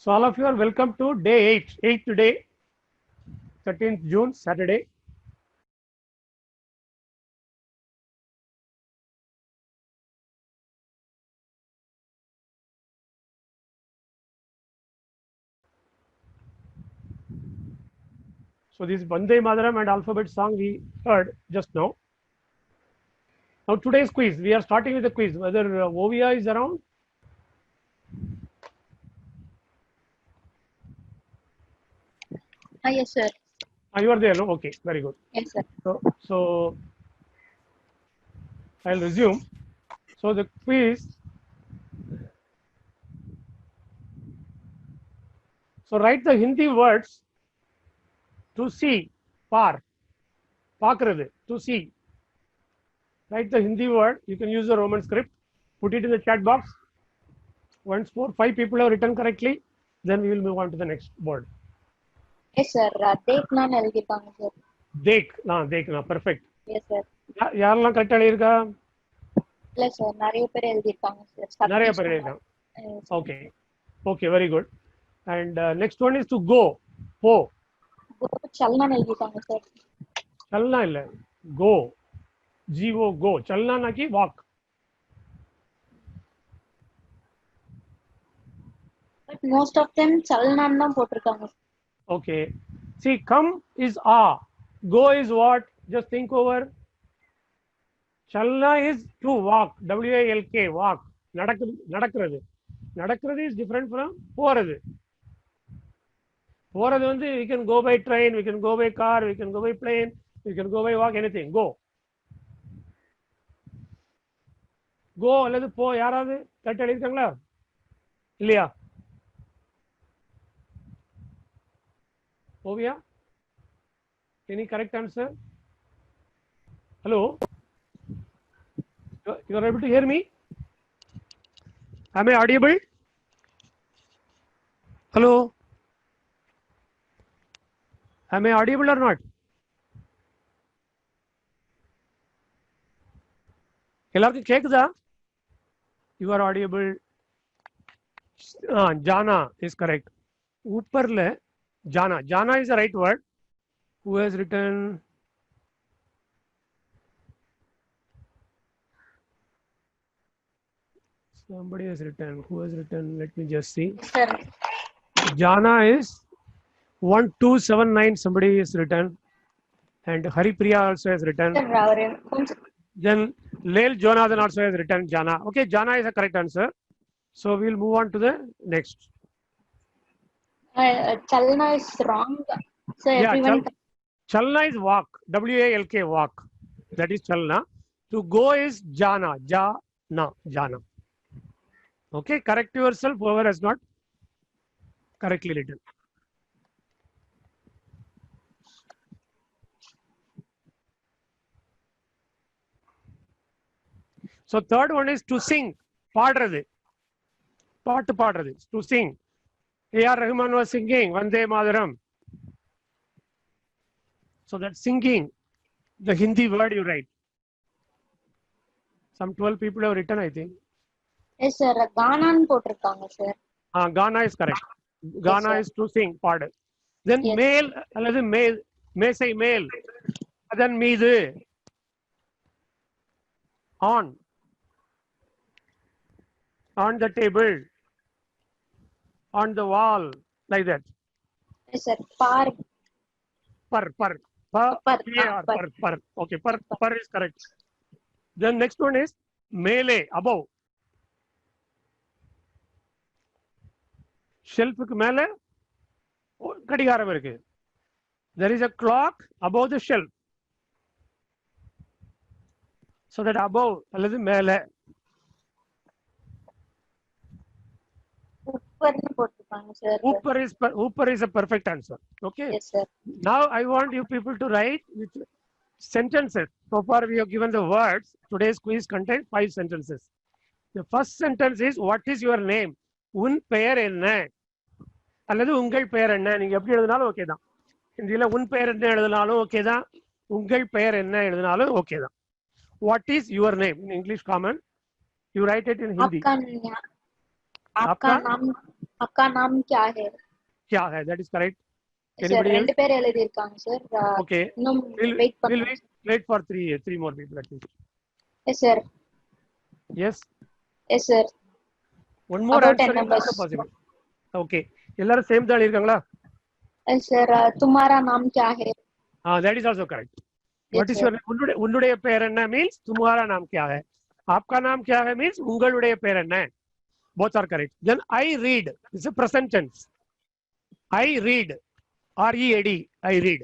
So all of you are welcome to day 8th day, 13th June, Saturday. So this Vande Mataram and alphabet song we heard just now. Now today's quiz, we are starting with the quiz. Whether Ovia is around? Yes, sir. You are there, no? Okay, very good. Yes, sir. So I'll resume. So the quiz. So write the Hindi words to see, par, paakrathu, to see. Write the Hindi word. You can use the Roman script. Put it in the chat box. Once more, 5 people have written correctly. Then we will move on to the next word. Yes, sir. Dekna எழுதிருக்காங்க sir. Dekna, perfect. Yes, sir. யாரெல்லாம் கரெக்டா எழுதிருக்கா? இல்ல sir நிறைய பேர் எழுதிருக்காங்க sir. நிறைய பேர் எழுதிருக்காங்க. Okay, very good. And next one is to go. Po. Chalna எழுதிருக்காங்க சார். சல்னா இல்ல, go. Go, go. चलना ना कि walk. But most of them சல்னான்னு தான் போட்டிருக்காங்க. Okay. See, come is a. Go is what? Just think over. Chalna is to walk. WALK, walk. நடக்கிறது. நடக்கிறது is different from போறது. போறது வந்து we can go by train, we can go by car, we can go by plane, we can go by walk, anything. Go. Go அல்லது போ யாராவது correct எழுதிருக்காங்களா? இல்லையா? Ovia? Any correct answer? Hello? You are able to hear me? Am I audible? Hello? Am I audible or not? எல்லாருக்கும் கேக்குதா? You are audible. Jana is correct. Upparle Jana. Jana is the right word. Who has written? Somebody has written. Who has written? Let me just see. Sir. Jana is 1279. Somebody has written. And Haripriya also has written. Then Lail Jonathan also has written Jana. Okay, Jana is a correct answer. So we'll move on to the next. Chalna is wrong. So yeah, everyone. Chalna is walk. WALK, walk. That is Chalna. To go is Jana. Jana. Okay, correct yourself. Whoever has not correctly written. So third one is to sing. பாடுறது. பாட்டு பாடுறது. To sing. A.R. Rahman was singing Vande Mataram. So that singing, the Hindi word you write. Some 12 people have written, I think. Yes, sir. Ganaன்னு போட்டிருக்காங்க sir. Gana is correct. Gana is to sing, பாடு. Then male, அல்லது மேசை மேல். அதன் மீது. On the table. On the wall, like that. Yes, sir. Par. Okay, par is correct. Then next one is mele, above. Shelf மேல கடிகாரம் இருக்கு. There is a clock above the shelf. So that above அல்லது மேல. Upper is a perfect answer. Okay. Yes, sir. Now I want you people to write with sentences. So far we have given the words. Today's quiz contains 5 sentences. The first sentence is, what is your name? உன் பெயர் என்ன? அல்லது உங்கள் பெயர் என்ன? நீங்க எப்படி எழுதினாலும் ஓகே தான். ஹிந்தியில உன் பெயர் என்ன எழுதினாலும் ஓகே தான். உங்கள் பெயர் என்ன எழுதினாலும் ஓகே தான். What is your name? In English common, you write it in Hindi. आपका नाम அக்கா நாம் क्या है? क्या है? That is correct. Sir Anybody else? ரெண்டு பேர் எழுதி இருக்காங்க சார். Okay. இன்னும் We'll வெயிட் we'll பண்ணுங்க. wait for three more people at least. Yes sir. Yes. Yes sir. One more About answer 10 is numbers. also possible. Okay. எல்லாரும் same தான் இருக்காங்களா? Yes sir. तुम्हारा नाम क्या है? That is also correct. Yes, What is sir. your உன்னுடைய பெயர் என்ன means तुम्हारा नाम क्या है? आपका नाम क्या है means உங்களுடைய பெயர் என்ன? Both are correct. Then I read is a present tense. I read. R-E-A-D. I read.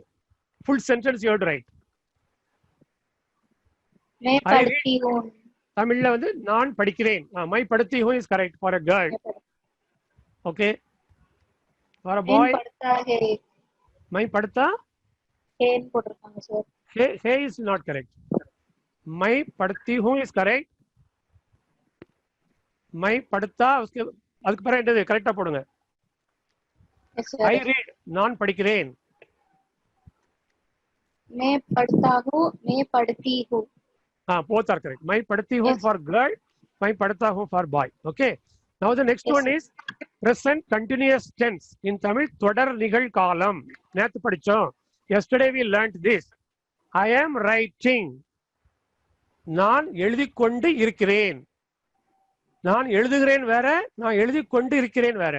Full sentence you have to write. मैं I read. पढ़ती हूँ. தமிழ்ல வந்து நான் படிக்கிறேன். மை படுத்தி ஹூ is correct for a girl. Okay. For a boy पढ़ता है. மை படுத்தா हेन போட்டிருக்காங்க சார். हे is not correct. மை படுத்தி ஹூ இஸ் கரெக்ட். மை படுத்தா उसके அதுக்கு பிறகு என்னது கரெக்டா போடுங்க. Yes sir. I read நான் படிக்கிறேன். मैं पढ़ता हूँ. मैं पढ़ती हूँ. Both are correct. மை படுத்தி who Yes. for girl, my படுத்தா who for boy. Okay. Now the next Yes, one sir. is present continuous tense in Tamil தொடர் நிகழ்காலம். நேத்து படிச்சோம். Yesterday we learnt this. I am writing. நான் எழுதிக் கொண்டு இருக்கிறேன். நான் எழுதுகிறேன் வேற, நான் எழுதிக் கொண்டு இருக்கிறேன் வேற.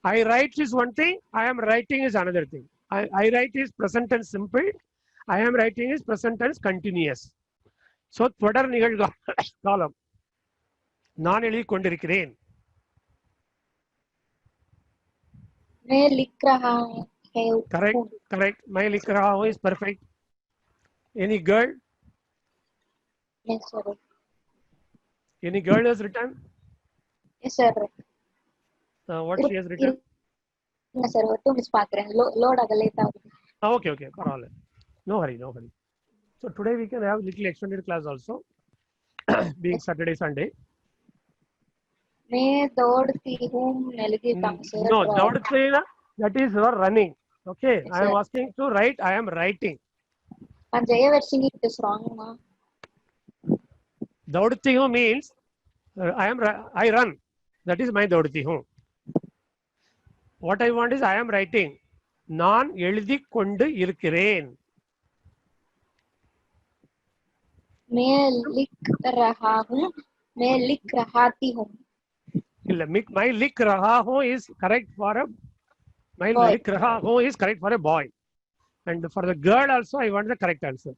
I write is one thing, I am writing is another thing. I write is present tense simple, I am writing is present tense continuous. So தொடர் நிகழ்காலம். நான் எழுதிக் கொண்டிருக்கிறேன். मैं लिख रहा हूँ. Correct. मैं लिख रहा हूँ is perfect. Any girl? Yes, sir. Any girl has written? Yes, sir. What she has written? இல்ல சார், ஒரு 2 minutes பாக்குறேன். லோட் ஆக லேட் ஆகுது. Okay. பரவாயில்ல. No hurry. So today we can have little extended class also, being Saturday, Sunday. मैं दौड़ती हूँ எழுதி இருக்காங்க sir. No, that is for running. Okay, Yes, I am sir. asking to write, I am writing. And Jayavarsini, it is wrong, ma. Daudti hu means I run. That is my daudti hu. What I want is I am writing. நான் எழுதிக் கொண்டு இருக்கிறேன். मैं लिख रहा हूँ. मैं लिख रहाती हूँ. இல்ல, my लिख रहा हूँ is correct for a my Boy. लिख रहा हूँ is correct for a boy. And for the girl also I want the correct answer.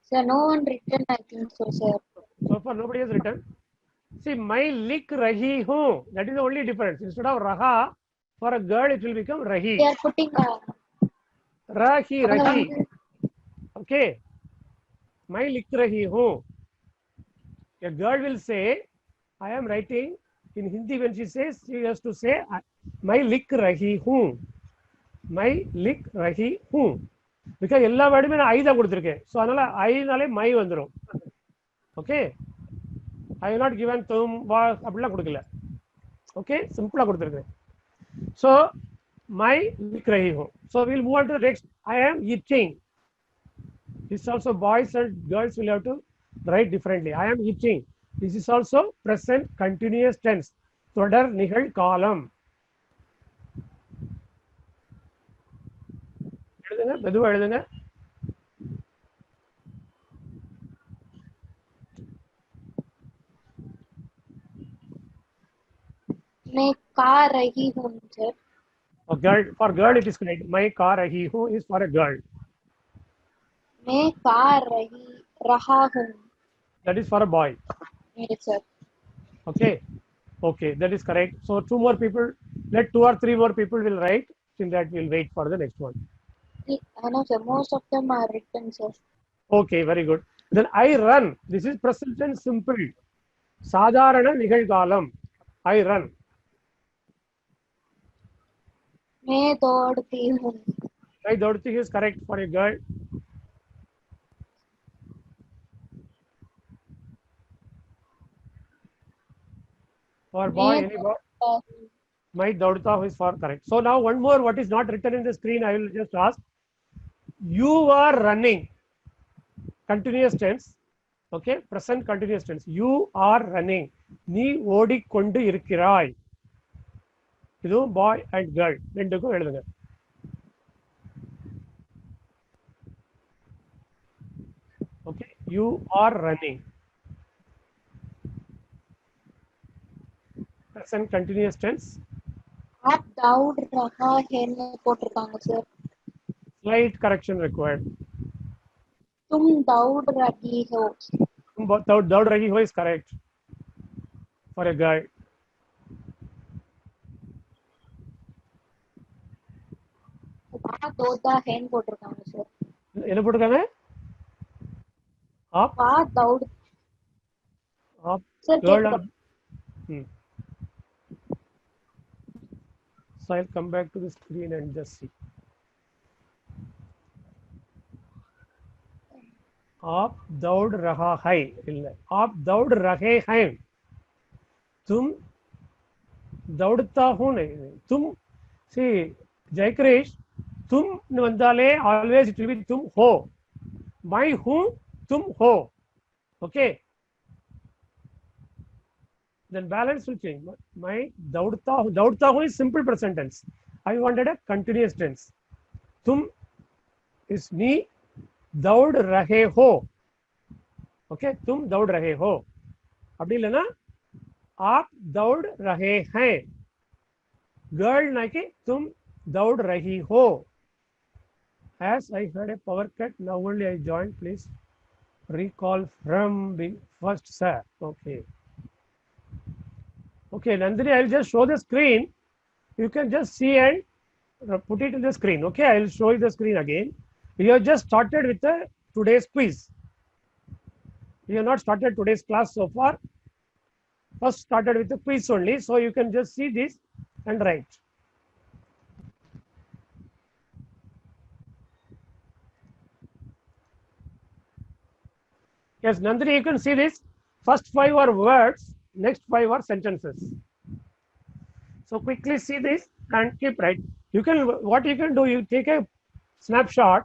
Sir, no one written, I think so, sir. So far nobody has written. See, my lik rahi hu. That is the only difference. Instead of raha, for a girl it will become rahi. They are putting Rahi. Okay. My lik rahi hu. A girl will say, I am writing. In Hindi, when she says, she has to say, my lik rahi hu. My lik rahi hu. Because எல்லா வேர்டுமே நான் ஐ தான் கொடுத்துருக்கேன். So அதனால ஐனாலே மை வந்துடும். Okay, I not given தும் வா அப்படிலாம் கொடுக்கல. ஓகே, சிம்பிளா கொடுத்துருக்கேன். ஸோ மை லிக் ரஹி ஹூ. So will move on to next. I am eating. This also boys and girls will have to write differently. I am eating. This is also present continuous tense. தொடர் நிகழ்காலம். எழுதுங்க, மெதுவா எழுதுங்க. मैं खा रही हूँ, sir. For girl it is correct. मैं खा रही हूँ is for a girl. मैं खा रहा हूँ. That is for a boy. Yes, sir. Okay, that is correct. So 2 more people, let 2 or 3 more people will write. Till that we'll wait for the next one. No, sir. Most of them are written, sir. Okay, very good. Then I run. This is present tense simple. சாதாரண நிகழ்காலம். I run. मैं दौड़ती हूँ. I दौड़ती is correct for a girl. For boy, any boy? My दौड़ता is for correct. So now one more, what is not written in the screen, I will just ask. You are running. Continuous tense. Okay, present continuous tense. You are running. நீ ஓடிக்கொண்டு இருக்கிறாய். இதுவும் பாய் and girl ரெண்டுக்கும் எழுதுங்க. Okay, you are running. present continuous tense. आप दौड़ रहा है ன்னு போட்டிருக்காங்க சார். Slight correction required. तुम दौड़ रही हो. दौड़ रही हो is correct for a guy. वहाँ दौड़ा है ன்னு போட்டிருக்காங்க சார். என்ன போட்டிருக்காங்க? आप वहाँ दौड़ आप सर girl கேக்குதா? are, so I'll come back to the screen and just see. आप दौड़ रहा है இல்ல, आप दौड़ रहे हैं. तुम दौड़ता हूं नहीं, तुम see जयक्रिश, तुम வந்தாலே always it will be तुम हो. मैं हूं, तुम हो. Okay, then balance will change. मैं दौड़ता हूं is simple present tense. I wanted a continuous tense. तुम is me, दौड़ रहे हो. ओके, तुम दौड़ रहे हो. அப்படி இல்லைன்னா आप दौड़ रहे हैं. गर्ल ना कि तुम दौड़ रही हो. As I had a power cut, now only I joined. Please recall from the first, sir. Okay. Okay, Nandini, I'll just show the screen. You can just see and put it in the screen. Okay, I'll show you the screen again. We have just started with the today's quiz. We have not started today's class so far. First started with the quiz only. So you can just see this and write. Yes, Nandini, you can see this. First 5 are words, next 5 are sentences. So quickly see this and keep right. You can, what you can do, you take a snapshot,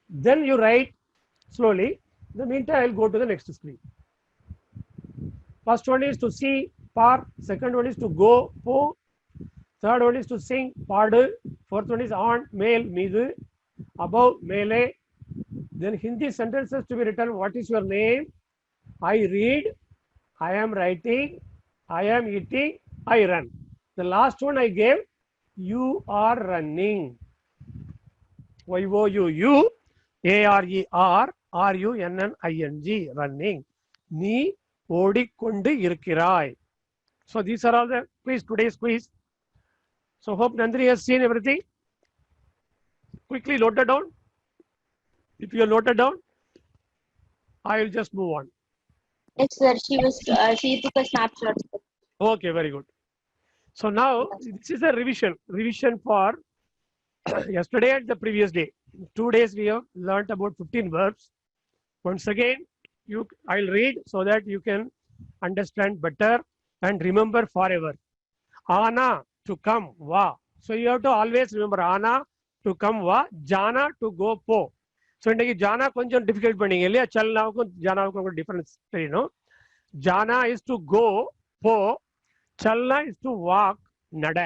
then you write slowly. In the meantime, I'll go to the next screen. First one is to see, par. Second one is to go, po. Third one is to sing, padu. Fourth one is on, male, midu. Above, mele. Then Hindi sentences to be written. What is your name? I read. I am writing. I am eating. I run. The last one I gave, you are running. Y-O-U-U-A-R-E-R-R-U-N-N-I-N-G, running. நீ ஓடிக்கொண்டு இருக்கிறாய். So these are all the quiz, today's quiz. So hope Nandini has seen everything. Quickly note it down. If you note it down, I will just move on. Yes, sir. She took a snapshot. Okay, very good. So now this is a revision for yesterday and the previous day. 2 days we have learnt about 15 verbs. Once again, I'll read so that you can understand better and remember forever. Ana, to come, va. So you have to always remember ana, to come, va. Jana, to go, po. So in jana konjam difficult panning ilya, chalna ko jana ko difference, you know. Jana is to go, po. Chalna is to walk, nada.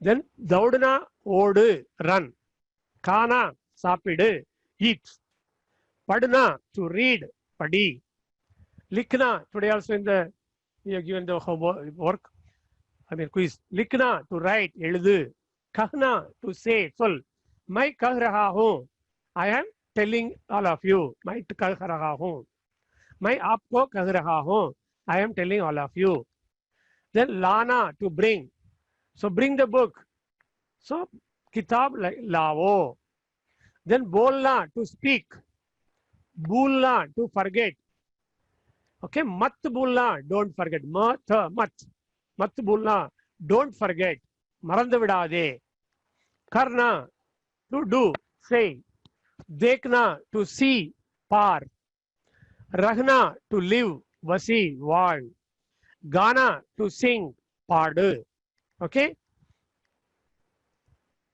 Then daudna, odu, run. Kana, sapidu, eat. Padna, to read, padi. Likhna, today also in the, we have given the homework, quiz. Likhna, to write, eludu. Kahna, to say, sol. Mai kah raha hoon. I am telling all of you. Mai kah raha hoon. Mai aapko kah raha hoon. I am telling all of you. Then lana, to bring. So bring the book. So kitab lao. Then bolna, to speak. Bhulna, to forget. Okay, mat bhulna, don't forget. Mat, mat bhulna, don't forget. Marandu vidade. Karna, to do, say. Dekhna, to see, par. Rahna, to live, vasi, wall. Gana, to sing, padu. Okay.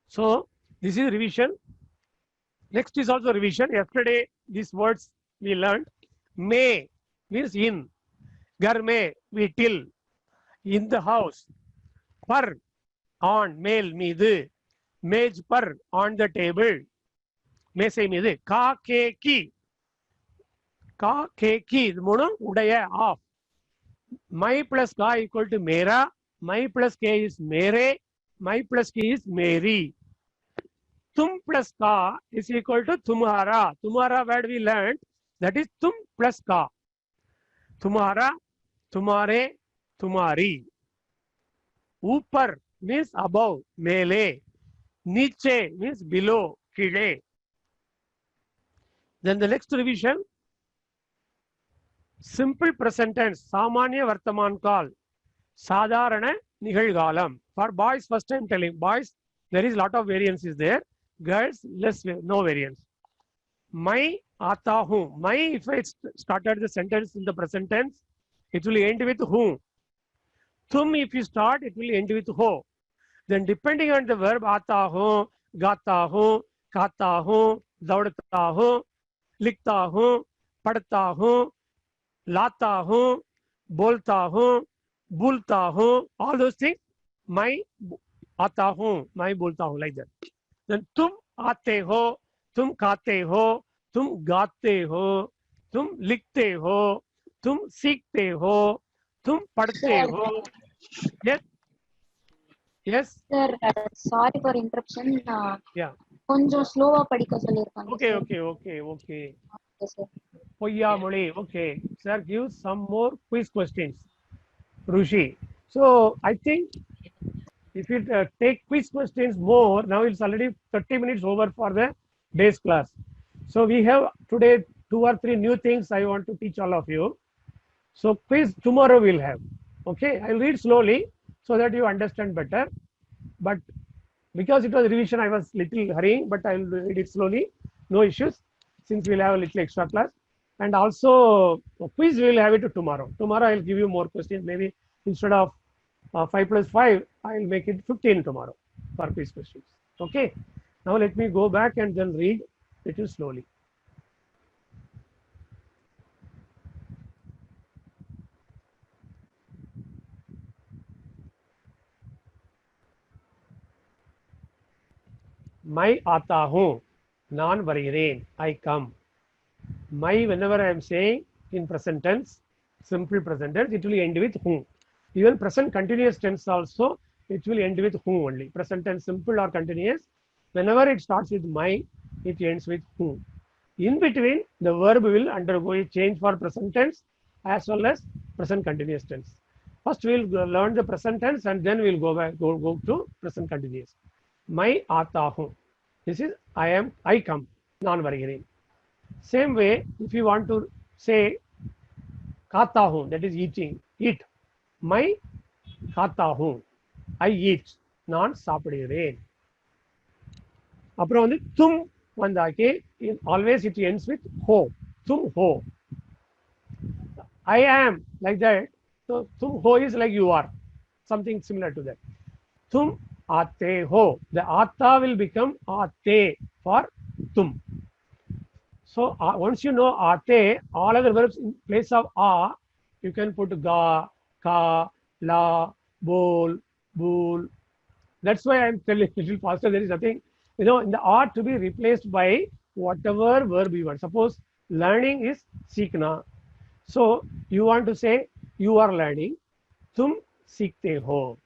So this is revision. Next is also revision. Yesterday, these words we learned. May means in. घर में வீட்டில், in the house, पर on மேல் மீது, மேஜ் पर on the table, மேசை மீது, கா கே கி, கா கே கி இது மூணும் உடைய ஆஃப். மை பிளஸ் கா equal to Mera, my plus K is Mere, my plus Ki is மேரி. तुम plus का is equal to तुम्हारा. तुम्हारा word we learned, that is तुम plus का. तुम्हारा, तुम्हारे, तुम्हारी. ऊपर means above, मेले. नीचे means below, कीड़े. Then the next revision, simple present tense, सामान्य वर्तमान काल, साधारण निगழ்காலம். For boys, first time telling, boys there is lot of variance is there. Girls, less, no variance. मैं आता हूँ. मैं, if I started the sentence in the present tense, it will end with हूँ. तुम, if you start, it will end with हो. Then depending on the verb, आता हूँ, गाता हूँ, खाता हूँ, दौड़ता हूँ, लिखता हूँ, पढ़ता हूँ, लाता हूँ, बोलता हूँ, भूलता हूँ, all those things, मैं आता हूँ, मैं बोलता हूँ, like that. Then तुम आते हो, तुम खाते हो, तुम गाते हो, तुम लिखते हो, तुम सीखते हो, तुम पढ़ते हो. Yes, yes. Sir, sorry for interruption. Yeah. கொஞ்சம் ஸ்லோவா படிக்க சொல்லிருக்காங்க. Okay, sir. okay, okay, okay. Okay, sir. Poyyamozhi. Okay, sir, give some more quiz questions. Rushi. So I think if you take quiz questions more, now it's already 30 minutes over for the base class. So we have today 2 or 3 new things I want to teach all of you. So quiz tomorrow we'll have. Okay, I'll read slowly so that you understand better. But because it was revision, I was little hurrying, but I'll read it slowly. No issues, since we'll have a little extra class. And also quiz we'll have it tomorrow. Tomorrow I'll give you more questions. Maybe instead of 5 plus 5, I'll make it 15 tomorrow for quiz questions. Okay. Now let me go back and then read little slowly. मैं आता हूँ, நான் வருகிறேன், I come. My, whenever I am saying in present tense, simple present tense, it will end with whom. Even present continuous tense also, it will end with whom only. Present tense simple or continuous, whenever it starts with my, it ends with whom. In between, the verb will undergo a change for present tense as well as present continuous tense. First we'll learn the present tense and then we'll go back, go to present continuous. मैं आता हूँ. This is I come, நான் வருகிறேன். Same way, if you want to say खाता हूँ, that is eating, eat. मैं खाता हूँ, I eat, நான் சாப்பிடுகிறேன். அப்புறம் வந்து तुम வந்தாக்கி, always it ends with ho, तुम हो. I am, like that. So तुम हो is like you are, something similar to that. तुम आते हो, the आता will become आते for तुम. So once you know आते, all other verbs in place of a, you can put ga, ka, la, bol, bul. That's why I'm telling a little faster. There is nothing, in the a to be replaced by whatever verb you want. Suppose learning is सीखना. So you want to say you are learning, तुम सीखते हो.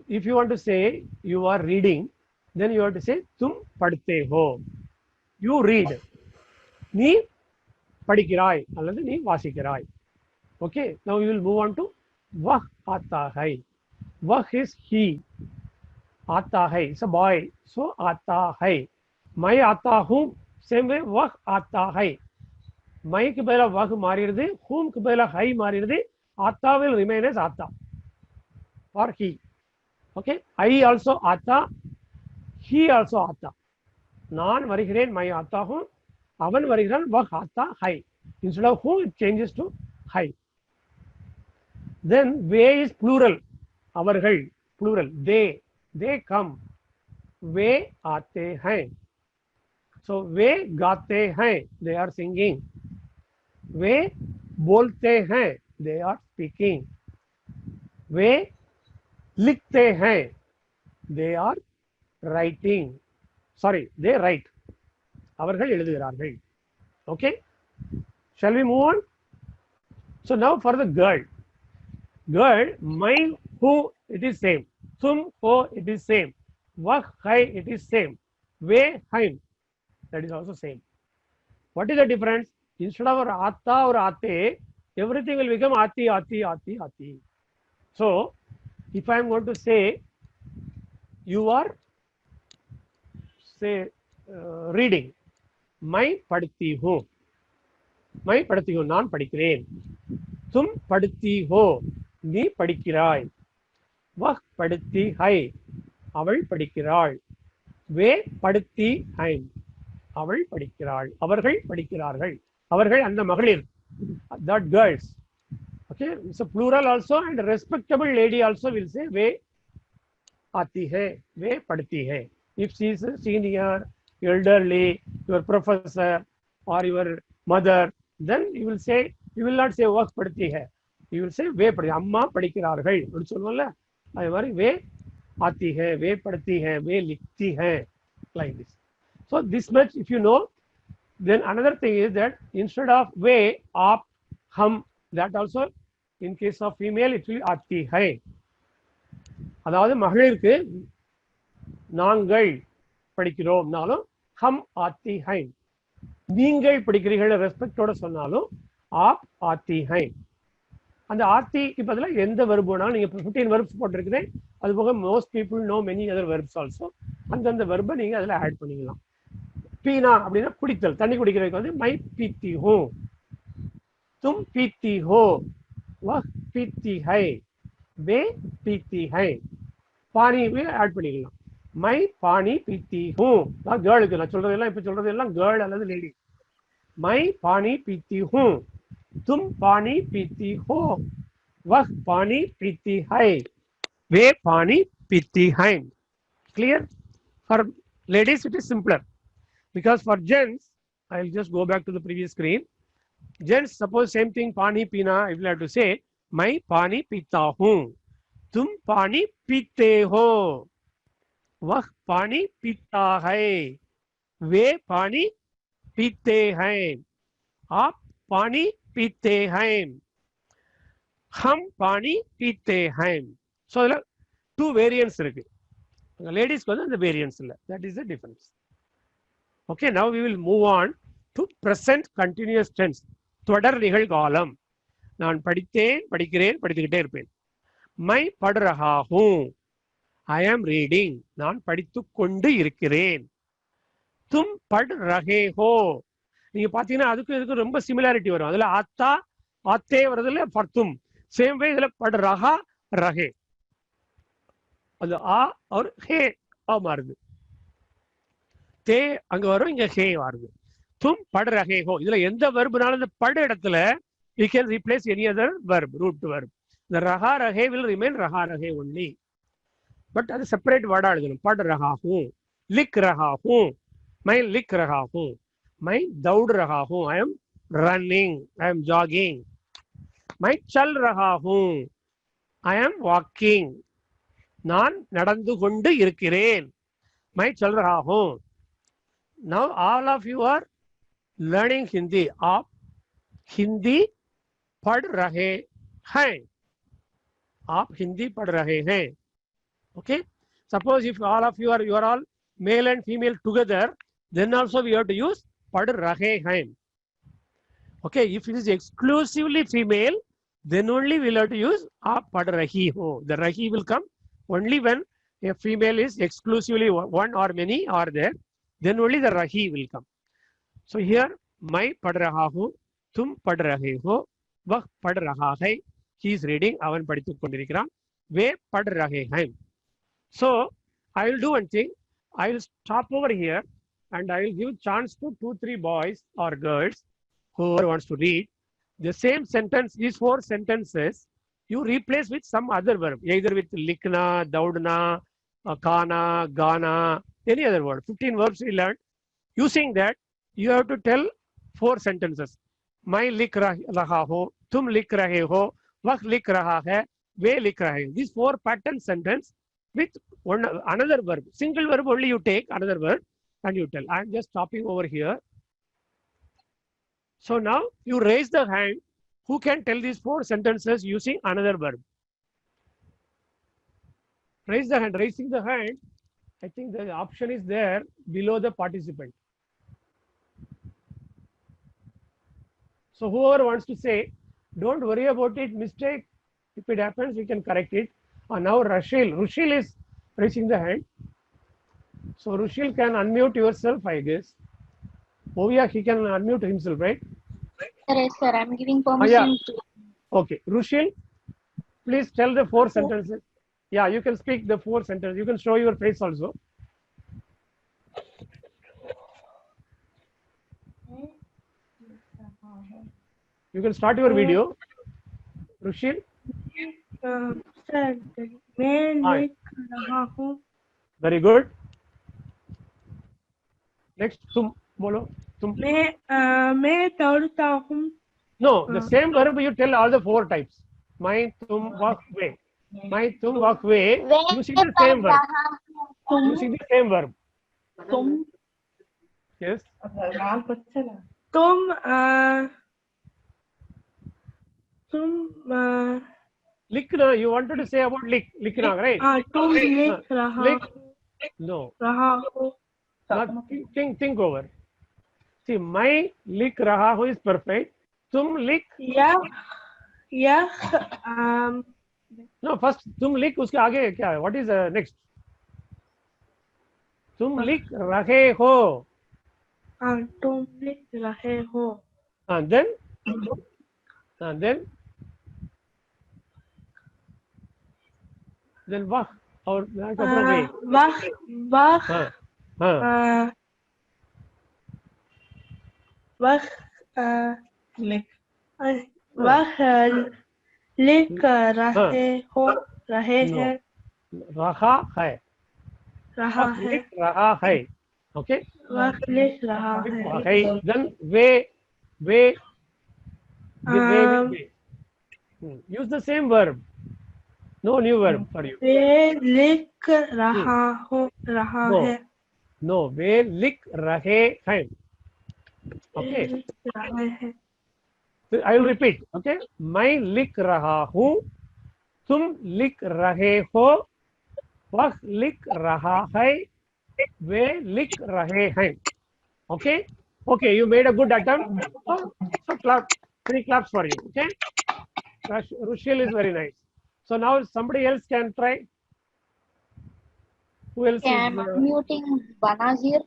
If you want to say you are reading, then you have to say तुम पढ़ते हो. You read. நீ படிக்கிறாய் அல்லது நீ வாசிக்கிறாய். Okay, now we will move on to वह आता है. वह is he. आता है is a boy, so आता है. मैं आता हूँ, same way वह आता है. मैं के பதிலா वह மாறிடுது, whom के பதிலா है மாறிடுது. आता will remain as आता or he. Okay, I also आता, he also आता. நான் வருகிறேன், मैं आता हूँ. அவன் வருகிறான், वह आता है. Instead of who, it changes to है. Then way is plural. அவர்கள் plural. They come. वे आते हैं. So वे गाते हैं. They are singing. वे बोलते हैं, they are speaking. वे लिखते हैं, they are writing. Sorry, they write. அவர்கள் எழுதுகிறார்கள். Okay, shall we move on? So now for the girl. Girl, my, who, it is same. Tum, ho, it is same. Vah, hai, it is same. Ve, haim, that is also same. What is the difference? Instead of atta or ate, everything will become ati, ati, ati, ati. So if I am going to say, you are, say, reading. मैं पढ़ती हूँ. मैं पढ़ती हूँ, நான் படிக்கிறேன். तुम पढ़ती हो, நீ படிக்கிறாய். वह पढ़ती है, அவள் படிக்கிறாள். वे पढ़ती हैं, அவள் படிக்கிறாள். அவர்கள் படிக்கிறார்கள். அவர்கள் அந்த மகளிர், that girls. Okay, so plural also, and respectable lady also will say वे आती है, वे पढ़ती है. If she is a senior, elderly, your professor or your mother, then you will say, you will not say वह पढ़ती है, you will say वे पढ़ती, अम्मा படிக்கிறார்கள் அப்படி சொல்லுவோம்ல, அதே மாதிரி वे आती है, वे पढ़ती है, वे लिखती है, like this. So this much if you know. Then another thing is that instead of वे, आप, हम, that also in case of female it will आती है. அதாவது மகளிருக்கு நாங்கள் படிக்கிறோம்னாலும் ஹம் ஆத்தி ஹை, நீங்கள் படிக்கிறீர்கள் ரெஸ்பெக்டோட சொன்னாலும் ஆப் ஆத்தி ஹை. அந்த ஆத்திக்கு பதிலாக எந்த வெர்ப் வேணாலும் நீங்க 15 வெர்ப்ஸ் போட்டிருக்கிறேன். அது போக most people know many other verbs also. அந்தந்த வெர்பை நீங்க அதில் ஆட் பண்ணிக்கலாம். பீனா அப்படின்னா குடித்தல், தண்ணி குடிக்கிறதுக்கு வந்து மை பீத்தி ஹூ, தும் பீத்தி ஹோ, வஹ் பீத்தி ஹை, वे पीती है. पानी ஆட் பண்ணிக்கலாம். மை பானி பீத்தி ஹூ, கேர்ளுக்கு நான் சொல்றதெல்லாம் இப்ப சொல்றதெல்லாம் கேர்ள் அல்லது லேடி. மை பானி பீத்தி ஹூ, तुम पानी पीती हो, वह पानी पीती है, वे पानी पीती हैं. Clear? For ladies it is simpler, because for gents, I will just go back to the previous screen. Gents, suppose same thing, पानी पीना, I will have to say मैं पानी पीता हूँ, तुम पानी पीते हो, वह पानी पीता है, वे पानी पीते हैं, आप पानी पीते हैं, हम पानी पीते हैं. So two variants இருக்கு. Ladies க்கு வந்து அந்த variants இல்ல. That is the difference. Okay, now we will move on to present continuous tense. தொடர் நிகழ்காலம். நான் படித்தேன், படிக்கிறேன், படித்துக்கிட்டே இருப்பேன். மை பढ़ रहा हूं, I am reading, நான் படித்துக் கொண்டு இருக்கிறேன். तुम पढ़ रहे हो, நீங்க பாத்தீங்கன்னா அதுக்கு இதுக்கு ரொம்ப சிமிலாரிட்டி வரும். அதுல ஆத்தா ஆத்தே வரதுல பர்த்தும் சேம் வே இதுல பढ़ रहा रहे, அது ஆ और ஹே ஆ மாறுது. தே அங்க வரும், இங்க ஹே வருது. तुम पढ़ रहे हो, இதுல எந்த வெர்ப்னாலும் இந்த பढ़ இடத்துல we can replace any other verb, root verb. The raha rahe will remain raha rahe only, but அது separate word ஆ எழுதணும். पढ़ रहा हूं, लिख रहा हूं, मैं लिख रहा हूं, मैं दौड़ रहा हूं, I am running, I am jogging, मैं चल रहा हूं, I am walking, நான் நடந்து கொண்டு இருக்கிறேன், मैं चल रहा हूं. Now all of you are learning Hindi. आप हिंदी पढ़ रहे हैं, आप हिंदी पढ़ रहे हैं. Okay, suppose if all of you are all male and female together, then also we have to use पढ़ रहे हैं. Okay, if it is exclusively female, then only we will have to use आप पढ़ रही हो. The rahi will come only when a female is exclusively one or many are there, then only the rahi will come. So here मैं पढ़ रहा हूँ, तुम पढ़ रहे हो, वह पढ़ रहा है, he is reading, அவன் படித்துக் கொண்டிருக்கிறான், वे पढ़ रहे हैं. So I will do one thing, I will stop over here and I will give chance to 2-3 boys or girls whoever wants to read. The same sentence, these 4 sentences you replace with some other verb, either with likhna, daudna, kana, gana, any other word. 15 verbs we learned. Using that you have to tell 4 sentences. मैं लिख रहा हूँ, तुम लिख रहे हो, वह लिख रहा है, वे लिख रहे हैं. These four pattern sentence with one another verb. Single verb only you take another verb and you tell. I am just stopping over here. So now you raise the hand. Who can tell these four sentences using another verb? Raise the hand. Raising the hand. I think the option is there below the participant. So whoever wants to say, don't worry about it, mistake. If it happens, we can correct it. Now Rushil is raising the hand. So Rushil can unmute yourself, I guess. Oh yeah, he can unmute himself, right? Yes, sir. I'm giving permission to. Okay, Rushil, please tell the four sentences. Yeah, you can speak the four sentences. You can show your face also. You can start your video. Rushil. Sir मैं लिख रहा हूँ. Very good. Next, तुम बोलो. तुम. मैं दौड़ता हूँ. No, the same verb you tell all the four types. मैं, तुम, वह, वे. मैं, तुम, वह, वे. Using the same verb. Using the same verb. तुम. Yes. तुम लिखना, you wanted to say about लिखना, right? तुम लिख रहा. No. रहा हो. Not, think over. See, मैं लिख रहा हूँ is perfect. तुम लिख. यह No, first तुम लिख, उसके आगे क्या है? What is next? तुम लिख रहे हो. तुम लिख रहे हो. And then वह और वे. वह लिख रहे हो. रहे हैं. रहा है. लिख रहा है. Okay. वह लिख रहा है. Then way. Use the same verb. No new verb for you. वे लिख रहा हो. रहा है. No, वे लिख रहे हैं. Okay. I will repeat. Okay. मैं लिख रहा हूँ, तुम लिख रहे हो, वह लिख रहा है, वे लिख रहे हैं. Okay. Okay, you made a good attempt. So clap. 3 claps for you. Okay. Rushil is very nice. So now somebody else can try. Who else? Yeah, I'm muting Banazir.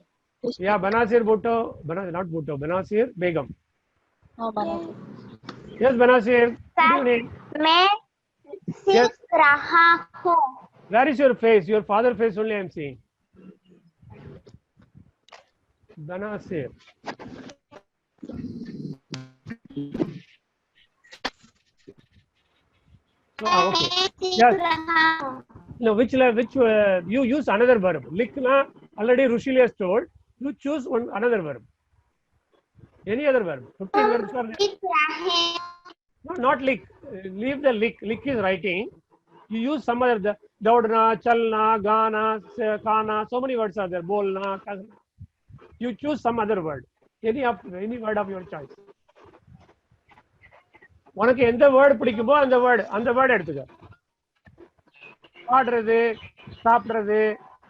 Yeah, Banazir Bhutto. Not Bhutto. Banazir Begum. Oh, Banazir. Yes, Banazir. Good evening. मैं सीख रहा हूँ. Where is your face? Your father face only I am seeing. Banazir. Okay. Yes. No, which you use another verb. Likhna already Rushil has told. You choose another verb. Any other verb. 15 verbs are there. No, not lick. Leave the lick. Lick is writing. You use some other. Daudna, chalna, gana, kana. So many words are there. Bolna. You choose some other word. Any word of your choice. உனக்கு எந்த word பிடிக்குமோ அந்த word எடுத்துக்க. பாடுறது, சாப்பிடுறது,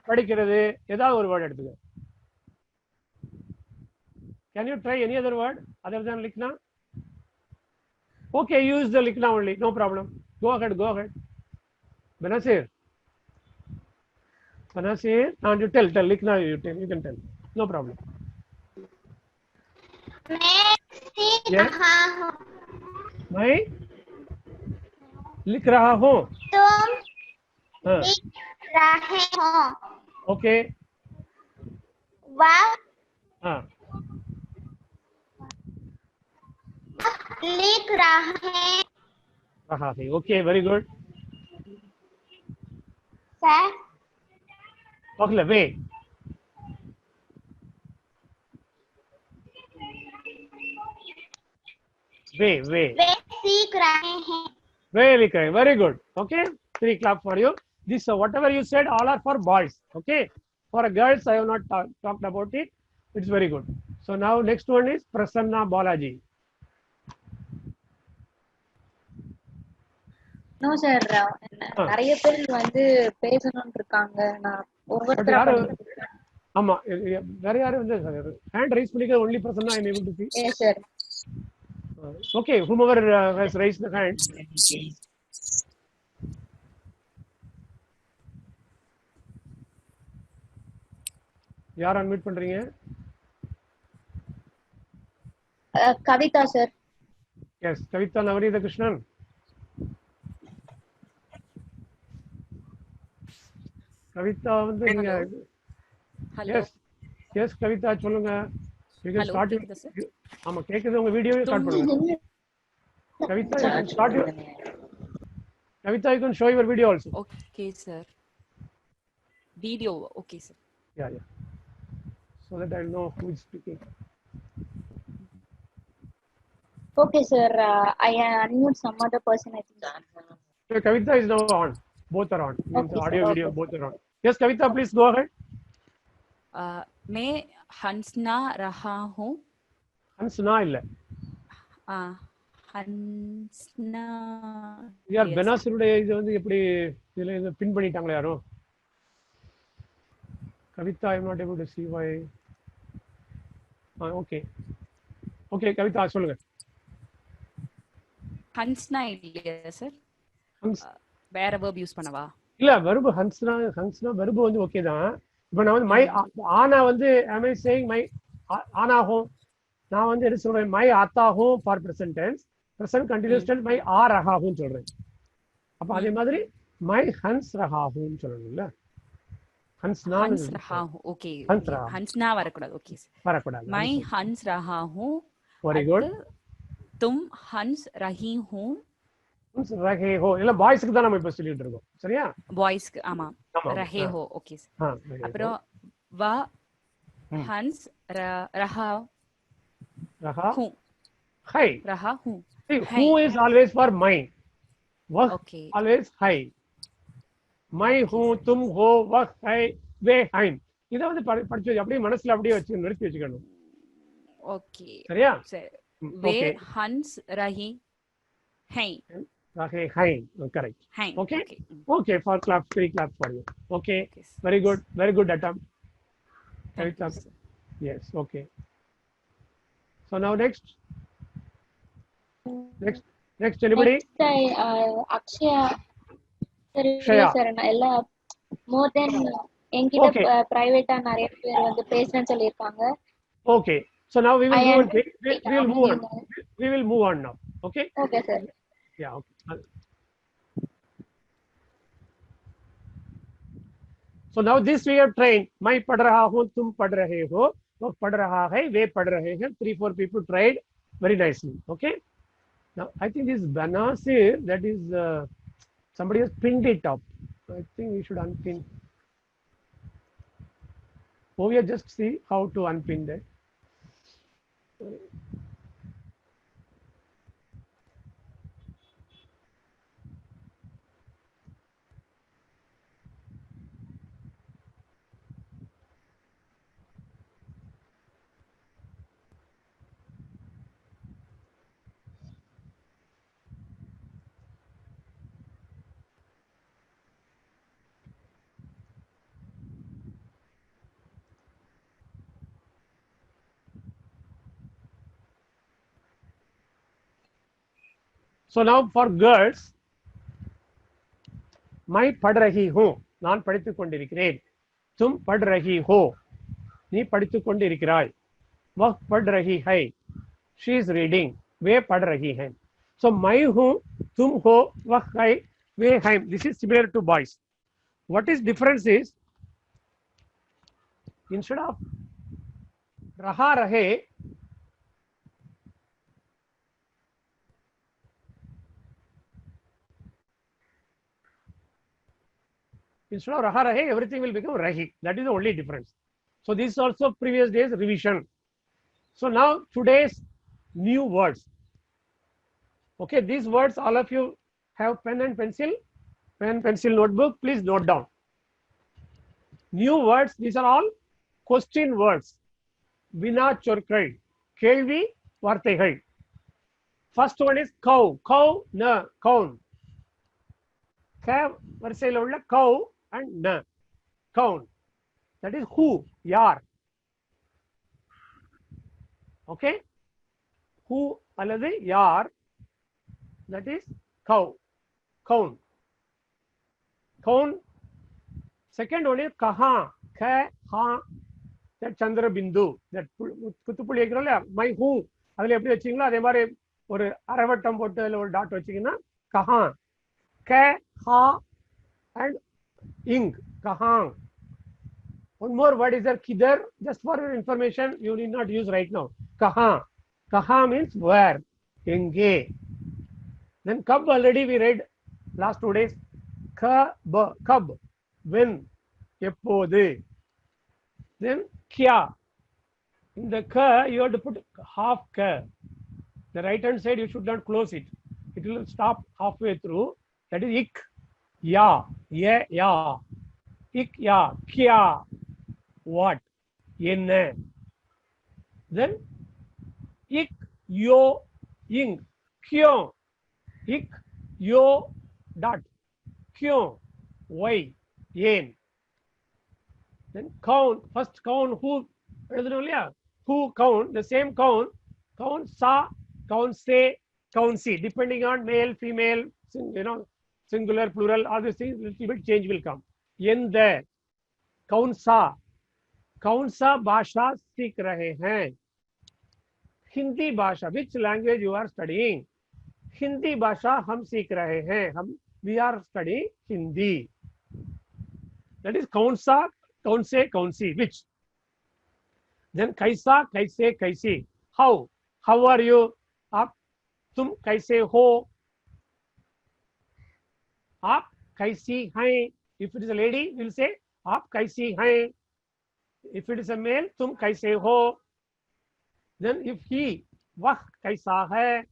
படிக்கிறது, ஏதாவது ஒரு வேர்டு எடுத்துக்க. Can you try any other word other than likhna? Okay, use the likhna only, no problem. Go ahead. Banasir, and you tell likhna, you can tell, no problem. मैं सीख रहा हूँ. मैं लिख रहा हूँ. तुम लिख रहे हो. ओके. वह लिख रहा है. Okay, very good. सर अगला वे. वे वे सीख रहे हैं very correct, very good. Okay, 3 clap for you. This whatever you said all are for boys. Okay, for girls I have not talked about it. It's very good. So now next one is Prasanna Balaji. No sir ஆ. நிறைய பேர் வந்து பேசணும்னு இருக்காங்க நான் But ஒவ்வொருத்தரா யாரு பண்ணிட்டு ஆமா வேற யாரும் வந்து hand raise பண்ணிக்க only Prasanna I am able to see. இருக்கேன் sir Okay, whomever has raised the hand. யார் unmute பண்றீங்க? Kavitha sir Yes, Kavita Navaneetha Krishnan. Kavitha வந்து நீங்க ஹலோ எஸ் எஸ் கவிதா சொல்லுங்க. You can ஹலோ start கேக்குதா சார் ஆமா கேக்குது. உங்க வீடியோவை ஸ்டார்ட் பண்ணுங்க. Kavita, you can start your Kavita, you can show your video also. Okay sir video okay sir Yeah. So that I know who is speaking. Okay sir I unmute some other person I think So Kavita is now on. Both are on. Means Okay, sir. audio, video, Okay. both are on. Yes, Kavita, please go ahead. मैं हंसना रहा हूँ Hansna illa. हंसना யார் Yes. பெனாசிருடைய இது வந்து எப்படி இதுல இது பின் பண்ணிட்டாங்களா யாரோ? கவிதா ஐ am not able to see why. Okay okay Kavitha சொல்லுங்க. ஹன்ஸ்னா இல்லையா சார் ஹன்ஸ் வேற verb யூஸ் பண்ணவா இல்ல வெர்பு ஹன்ஸ்னா வெர்பு வந்து ஓகே தான். இப்போ நான் வந்து மை ஆனா வந்து am I saying மை ஆனாகும். நான் வந்து என்ன சொல்றேன் மை ஆத்தாகும் for present tense. Present continuous tense மை ஆ ரஹாகும் சொல்றேன். அப்ப அதே மாதிரி மை ஹன்ஸ் ரஹாகும் சொல்லணும்ல. ஹன்ஸ்னா हंस रहा हूँ ओके हंस रहा हूँ. हंसना வரக்கூடாது ஓகே வரக்கூடாது. मैं हंस रहा हूँ வெரி குட். तुम हंस रही हूँ ஹன்ஸ் ரஹே ஹோ இல்ல பாய்ஸ்க்கு தான் நம்ம இப்ப சொல்லிட்டு இருக்கோம். சரியா? பாய்ஸ்க்கு ஆமா ஆமா. रहे हो ओके ரஹே அப்புறம் வா ம். हंस रहा ரஹா हूँ ஹை. रहा हूँ See, Hai. who is always for mine. Wah okay always hai. मैं हूँ तुम हो वह है वे हैं. இதை வந்து படிச்சு வச்சு அப்படியே மனசுல அப்படியே வச்சு நிறுத்தி வச்சுக்கணும். ओके சரியா? सर ம், वे okay. हंस रही हैं ரஹே ஹை. கரெக்ட். हैं Okay. okay Okay, for clap 3 clap for you. Okay. okay Very good attempt. thank you Kavita. sir. Yes, okay. So now next anybody? Akshaya sir Shreya. Sir நான் எல்லா மோர் தென் என்கிட்ட Okay. பிரைவேட்டா நிறைய பேர் வந்து பேசுறேன்னு சொல்லியிருக்காங்க Okay. So now we will I move on. am- We will move on. We will move on now. Okay? Okay sir Yeah, okay. So now this we have trained. मैं पढ़ रहा हूँ, तुम पढ़ रहे हो, वो पढ़ रहा है, वे पढ़ रहे हैं. 3-4 people tried very nicely. Okay. Now I think this Banasir, that is somebody has pinned it up. I think we should unpin. Oh, we just see how to unpin that. So now for girls, मैं पढ़ रही हूँ, நான் படித்துக் கொண்டிருக்கிறேன். तुम पढ़ रही हो, நீ படித்துக் கொண்டிருக்கிறாய். वह पढ़ रही है, she is reading, वे पढ़ रही हैं. So मैं हूँ, तुम हो, वह है, वे हैं. This is similar to boys. What is difference is, instead of रहा रहे, instead of raha rahe, everything will become rahi. That is the only difference. So this is also previous days revision. So now today's new words. Okay, these words, all of you have pen and pencil, pen, pencil, notebook. Please note down. New words. These are all question words. Vina chorkai. Kelvi vartaigal. First one is cow. Cow, na, cow. Varsayil ulla cow and na, cow. That is who, yar. Okay. Who alladhu yar. That is cow. Cow. Cow. Second one is kaha. Kha, ha. That Chandra Bindu. That Kutupuli Egrala. My who. அதில் எப்படி வச்சிங்களோ அதே மாதிரி ஒரு அரவட்டம் போட்டு அதில் ஒரு dot வச்சிங்கன்னா கஹா. Ka, ha and ing. Kahang. One more word is there, kidhar. Just for your information, you need not use right now. Kaha. Kaha means where. Enge. Then kab already we read last 2 days. Kab. Kab. When. Eppodu. Then kya. In the ka, you have to put half ka. The right hand side, you should not close it. It will stop halfway through. That is ik. Ya. Ye. Ya. Ik. Ya. Kya. What? Yenne. Then ik. Yo. Ing. Kyo. Ik. Yo. Dot. Kyo. Why? Yen. Then count. First count who. Who count? The same count. Count sa. Count say. Count see. Depending on male, female, singular, plural, all these things, little bit change will come. Yen the. Count sa. Count sa bhasha सीख रहे हैं. Hindi bhasha. Which language you are studying? Hindi bhasha हम सीख रहे हैं. We are studying Hindi. That is count sa, count say, count see. Which? Then kaisa, kaise, kaisi. How? How are you? Aap, tum kaise ho? Aap kaisi hain? If it is a lady, we will say aap kaisi hain. If it is a male, tum kaise ho? Then if he, wah kaisa hai?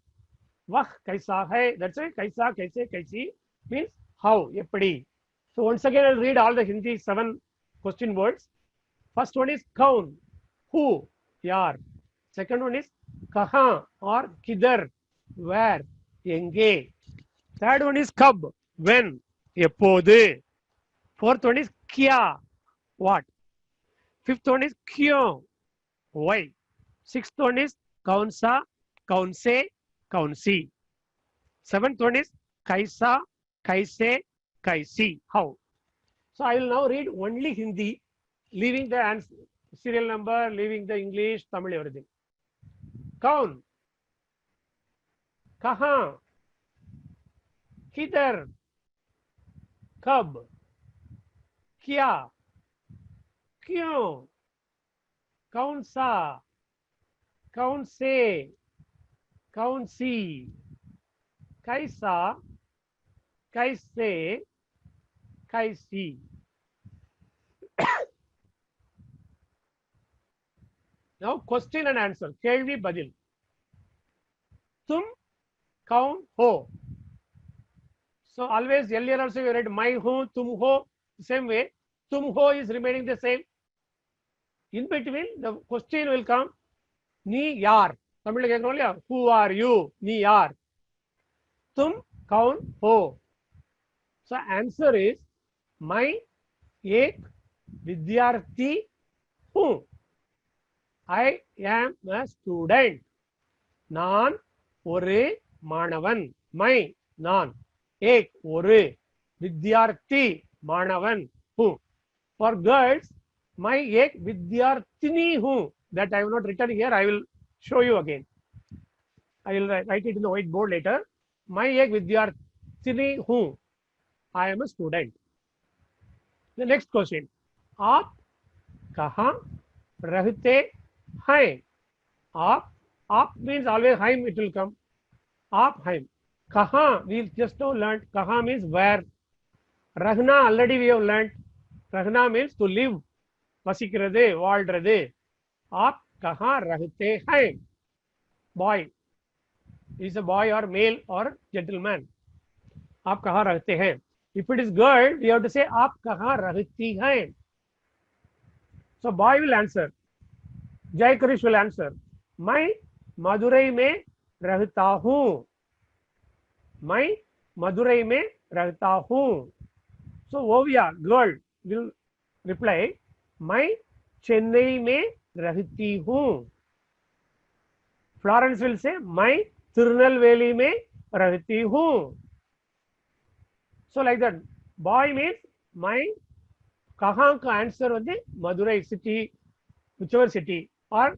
Wah kaisa hai? That's why kaisa, kaise, kaisi means how, eppadi. So once again, I'll read all the Hindi 7 question words. First one is kaun. Who, yar. Second one is kaha or kidhar, where, enge. Third one is kab, when, eppodu. Fourth one is kya, what. Fifth one is kyo, why. Sixth one is kaun sa, kaun se, kaun si. Seventh one is kaisa, kaise, kaisi, how. So I will now read only Hindi, leaving the answer. Serial number, leaving the English, Tamil, everything. Kaun. Kahan. Kidhar. Kab. Kya. Kyun. Kaun sa. Kaun se. Kaun si. Kaisa. Kaise. Kaisi. Now question and answer. Kelvi badil. Tum kaun ho. So always earlier also you read my ho, tum ho. Same way. Tum ho is remaining the same. In between the question will come. Ni yar. Who are you? Ni yar. Tum kaun ho. So answer is my ek vidyarthi hu. I am a student. நான் ஒரு மாணவன். My, நான். एक, ஒரு. வித்யார்த்தி, மாணவன். Who? For girls, my एक vidyarthini hu. That I have not written here. I will show you again. I will write it in the whiteboard later. My एक vidyarthini hu. I am a student. The next question. आप कहाँ रहते हैं? आप means always haim it will come. आप haim. Kaha we just now learned. Kaha means where. Rahna already we have learned. Rahna means to live. Vasikirade, வாழ்றது. आप कहाँ रहते हैं? Boy. is a boy or male or gentleman. आप कहाँ रहते हैं? If it is girl, we have to say आप कहाँ रहती हैं. So boy will answer. Jai Krish will answer. मैं मदुरई में रहता हूँ. मैं मदुरई में रहता हूँ. So Ovia, girl, will reply, मैं चेन्नई में रहती हूँ. Florence will say, मैं तिरुनेलवेली में रहती हूँ. So like that, boy means मैं कहाँ का आंसर होते मदुरई सिटी, whichever city, और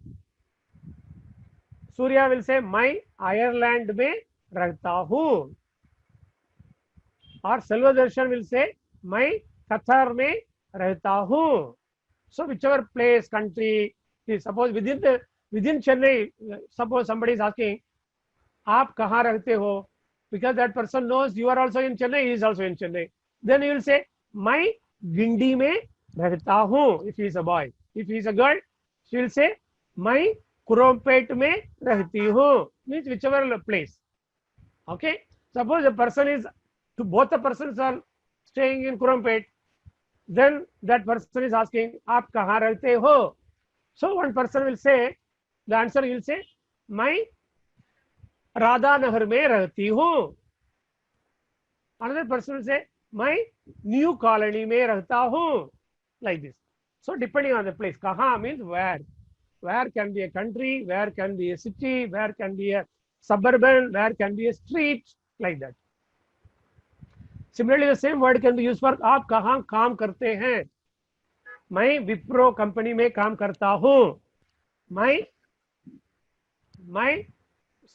सूर्या will say मैं आयरलैंड में रहता हूँ, और सेल्वदर्शन will say मैं कतर में रहता हूँ. So whichever place, country, suppose within Chennai, suppose somebody is asking आप कहाँ रहते हो, because that person knows you are also in Chennai, he is also in Chennai, then you will say मैं गिंडी में रहता हूँ if he is a boy. If he is a girl, she will say मैं कुरोमपेट में रहती हूँ, means whichever place. Okay, suppose a person is, both the persons are staying in Kurumpet, then that person is asking आप कहाँ रहते हो. So one person will say, the answer will say मैं राधा नगर में रहती हूँ. Another person will say मैं new colony में रहता हूँ, like this. So depending on the place, कहाँ means where can be a country, where can be a city, where can be a suburban, where can be a street, like that. Similarly, the same word can be used for आप कहाँ काम करते हैं. मैं Wipro company में काम करता हूँ. मैं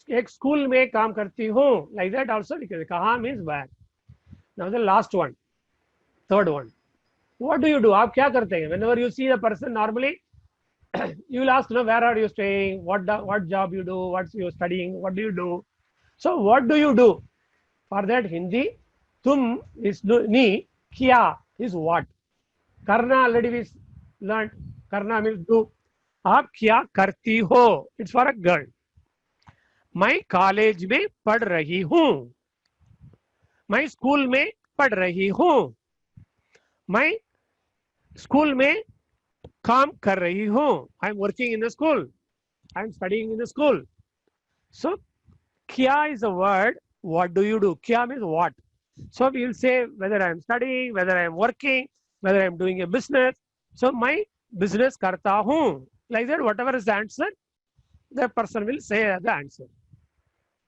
एक स्कूल में काम करती हूँ, like that also. कहाँ means where. Now the last one, third one. What do you do? आप क्या करते हैं? Whenever you see a person, normally you will ask, no, where are you staying? What job you do? What's you studying? What do you do? So what do you do? For that Hindi, तुम is ni, क्या is what. करना already we learned. करना means do. आप क्या करती हो? It's for a girl. मैं college में पढ़ रही हूँ. मैं स्कूल में पढ़ रही हूँ. मैं स्कूल में काम कर रही हूँ. I am working in the school. I am studying in the school. So क्या is a word. What do you do? क्या means what. So we will say whether I am studying, whether I am working, whether I am doing a business. So मैं business करता हूँ. Like that, whatever is the answer, the person will say the answer.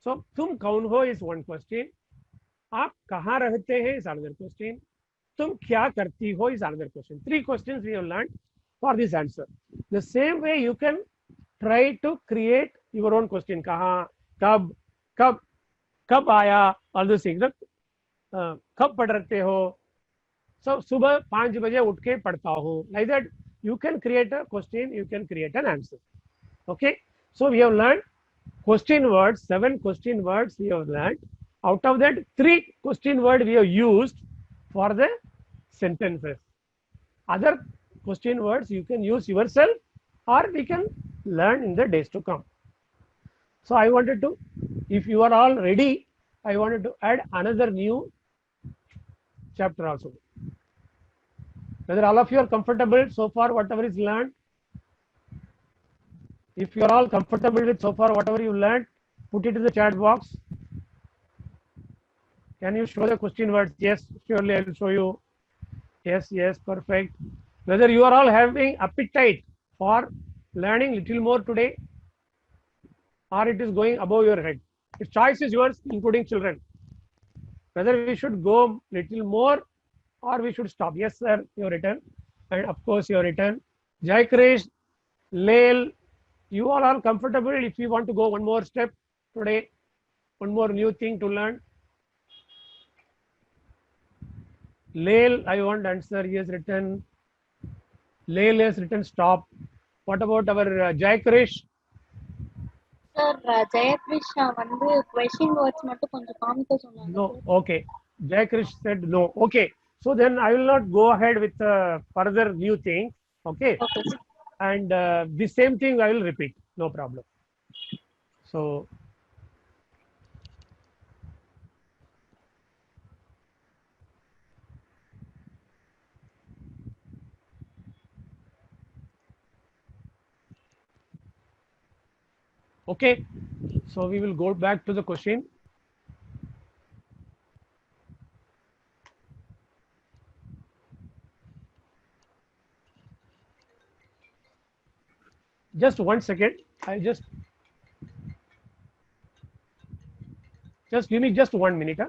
So तुम कौन हो is one question. आप कहाँ रहते हैं is another question. तुम क्या करती हो is another question. 3 questions we have learned for this answer. The same way you can try to create your own question. कहाँ, कब, कब, कब आया, all those things. कब पढ़ते हो? So सुबह 5 बजे उठ के पढ़ता हूँ. Like that, you can create a question, you can create an answer. Okay. So we have learned question words, 7 question words we have learned. Out of that, 3 question words we have used for the sentences. Other question words you can use yourself, or we can learn in the days to come. So I wanted to, if you are all ready, I wanted to add another new chapter also. Whether all of you are comfortable so far, whatever is learned. If you are all comfortable with so far whatever you learned, put it in the chat box. Can you show the question words? Yes, surely I will show you. Yes, yes, perfect. Whether you are all having appetite for learning little more today, or it is going above your head. Its choice is yours, including children. Whether we should go little more or we should stop. Yes, sir, you have written. And of course, you have written. Jai Krish, Lail, you all are comfortable if you want to go one more step today, one more new thing to learn. Lail, I want answer. He has written. Lail has written stop. What about our Jai Krish? Sir Jayakrishna வந்து question words மட்டும் கொஞ்சம் காமிக்க சொன்னாங்க. No, okay. Jai Krish said no. Okay. So then I will not go ahead with further new thing. Okay. Okay, sir. And the same thing I will repeat. No problem. So Okay, so we will go back to the question. Just 1 second. I just give me just 1 minute. Huh?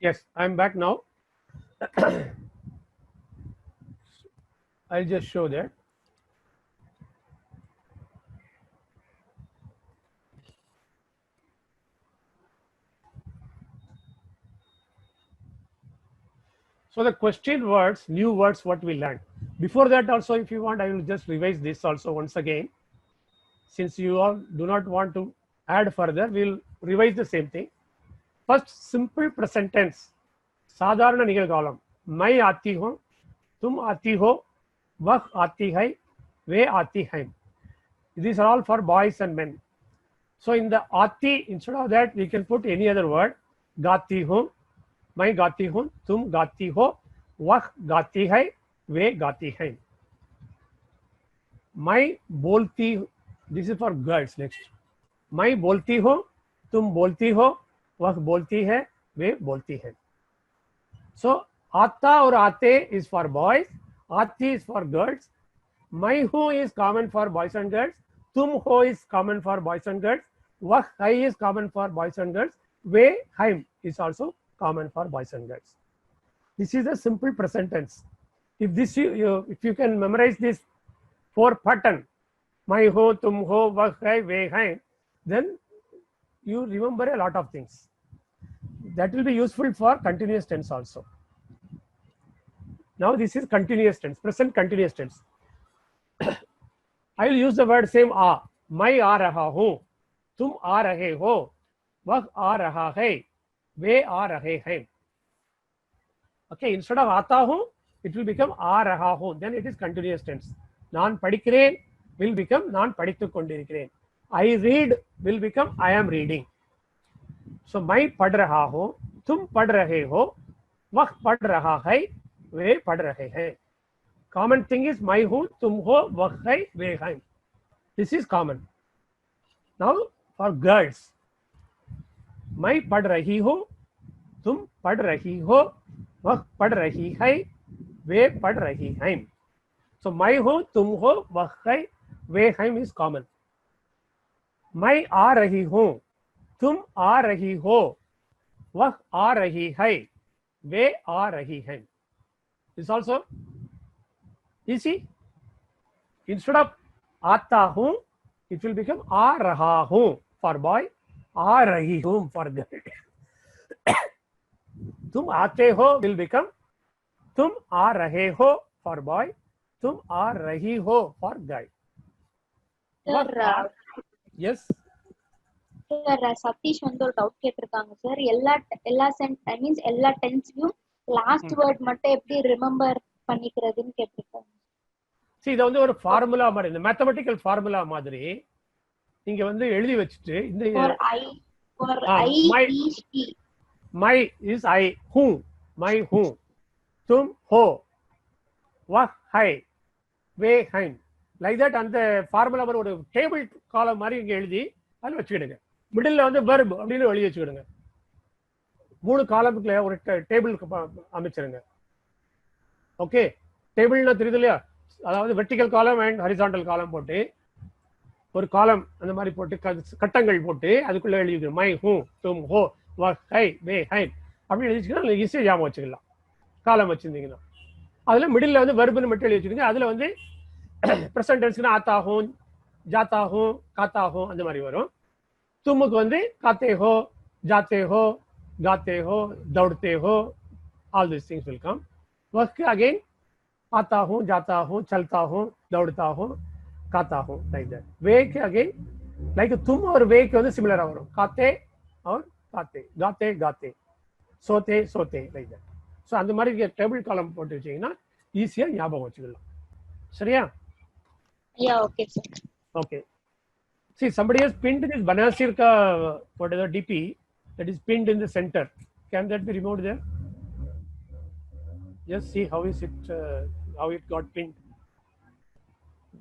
Yes, I'm back now. I'll just show that. So the question words, new words, what we learned. Before that also, if you want, I will just revise this also once again. Since you all do not want to add further, we'll revise the same thing. First, simple present tense. साधारण निगलकालम. मैं आती हूँ, तुम आती हो, वह आती है, वे आती हैं. These are all for boys and men. So in the आती, instead of that, we can put any other word. गाती हूँ, मैं गाती हूँ, तुम गाती हो, वह गाती है, वे गाती हैं. मैं बोलती, this is for girls. Next, मैं बोलती हूँ, तुम बोलती हो, वह बोलती है, वे बोलती हैं. So आता और आते is for boys, आती is for girls, मैं हूँ is common for boys and girls, तुम हो is common for boys and girls, वह है is common for boys and girls, वे हैं is also common for boys and girls. This is a simple present tense. If this if you can memorize this 4 pattern, मैं हो, तुम हो, वह है, वे हैं, then you remember a lot of things. That will be useful for continuous tense also. Now this is continuous tense, present continuous tense. I will use the word same आ. मैं आ रहा हूँ, तुम आ रहे हो, वह आ रहा है, वे आ रहे हैं. Okay, instead of आता हूँ, it will become आ रहा हूँ. Then it is continuous tense. நான் படிக்கிறேன் will become நான் படித்துக் கொண்டிருக்கிறேன். I read will become I am reading. So मैं पढ़ रहा हूँ, तुम पढ़ रहे हो, वह पढ़ रहा है, वे पढ़ रहे हैं. Common thing is मैं हूँ, तुम हो, वह है, वे हैं. This is common. Now for girls, मैं पढ़ रही हूँ, तुम पढ़ रही हो, वह पढ़ रही है, वे पढ़ रही हैं. So मैं हूँ, तुम हो, वह है, वे हैं is common. मैं आ रही हूँ, तुम आ रही हो, वह आ रही है, वे आ रही हैं. This also easy. Instead of आता हूँ, it will become आ रहा हूँ for boy, आ रही हूँ for girl. तुम आते हो will become तुम आ रहे हो for boy, तुम आ रही हो for girl. Yes. Sir Satish வந்து ஒரு டவுட் கேட்டிருக்காங்க சார். எல்லா ஐ மீன்ஸ் எல்லா டென்ஸ்லயும் லாஸ்ட் வேர்ட் மட்டும் எப்படி ரிமெம்பர் பண்ணிக்கிறதுன்னு கேட்டிருக்காங்க. See, இது வந்து ஒரு ஃபார்முலா மாதிரி, இந்த மேத்தமெட்டிக்கல் ஃபார்முலா மாதிரி. இங்க வந்து எழுதி வச்சுட்டு இந்த For I my he she. my is I, who, my who, tum ho, wa hai, we hein, like that. அந்த ஃபார்முலா மாதிரி ஒரு டேபிள் காலம் மாதிரி இங்க எழுதி அதில் வச்சுக்கிடுங்க. மிடில் வந்து வெர்ப் அப்படின்னு எழுதி வச்சுக்கிடுங்க. 3 காலமுக்குள்ள ஒரு டேபிள் அமைச்சிருங்க. ஓகே, டேபிள்னா தெரியுது இல்லையா? அதாவது வெர்டிகல் காலம் அண்ட் ஹரிசாண்டல் காலம் போட்டு ஒரு காலம் அந்த மாதிரி போட்டு கட்டங்கள் போட்டு அதுக்குள்ள எழுதி மை ஹூ தும் ஹோ வ ஹை வே ஹை அப்படின்னு எழுதிச்சுன்னா ஈஸியாக ஞாபகம் வச்சுக்கலாம். காலம் வச்சிருந்தீங்கன்னா அதுல மிடில் வந்து வெர்புன்னு மட்டும் எழுதி வச்சுக்கோங்க. அதுல வந்து ப்ரெசன்ட் டென்ஸ்னா ஆத்தாகும், ஜாத்தாகும், காத்தாகும் அந்த மாதிரி வரும். தும்முக்கு வந்து காத்தே ஹோ, ஜாத்தே ஹோ, गाते हो, दौड़ते हो, all these things will come. Work again आता हूँ, जाता हूँ, चलता हूँ, दौड़ता हूँ, खाता हूँ, like that. वे के again like तुम और वे के வந்து similar வரும். காத்தே और காத்தே, गाते गाते, सोते सोते, like that. So அந்த மாதிரி டேபிள் காலம் போட்டு வச்சீங்கன்னா ஈஸியா ஞாபகம் வச்சுக்கலாம். சரியா? Yeah, okay sir. Okay. See, somebody has pinned this Banasir ka whatever DP that is pinned in the center. Can that be removed there? Just see how is it, how it got pinned.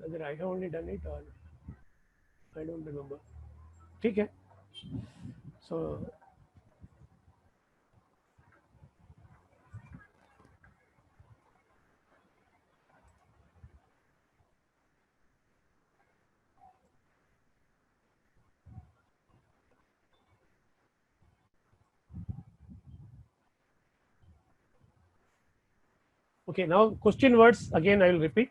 Whether I have only done it or I don't remember. Okay. So okay, now question words again I will repeat.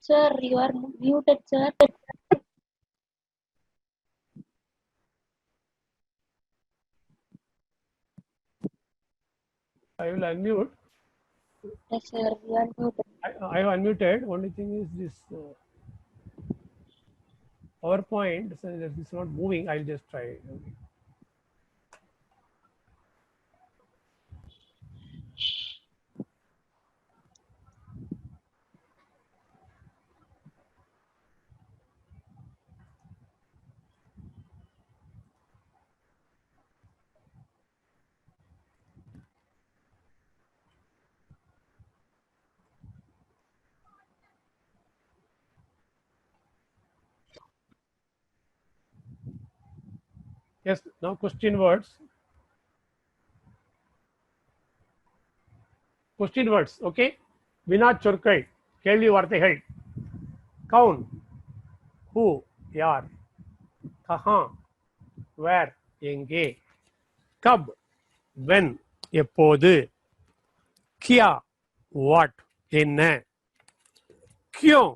Sir, you are muted, sir. I will unmute. Yes, sir, you are muted. I have unmuted. Only thing is this PowerPoint, so that it's not moving. I'll just try. Okay. Yes, now question words. Question words, okay? வினா சொற்கள், கேள்வி வார்த்தைகள். Gown, who, யார். கஹாं, where, எங்கே. Cup, when, எப்போது. கியா, what, என்ன. क्यों,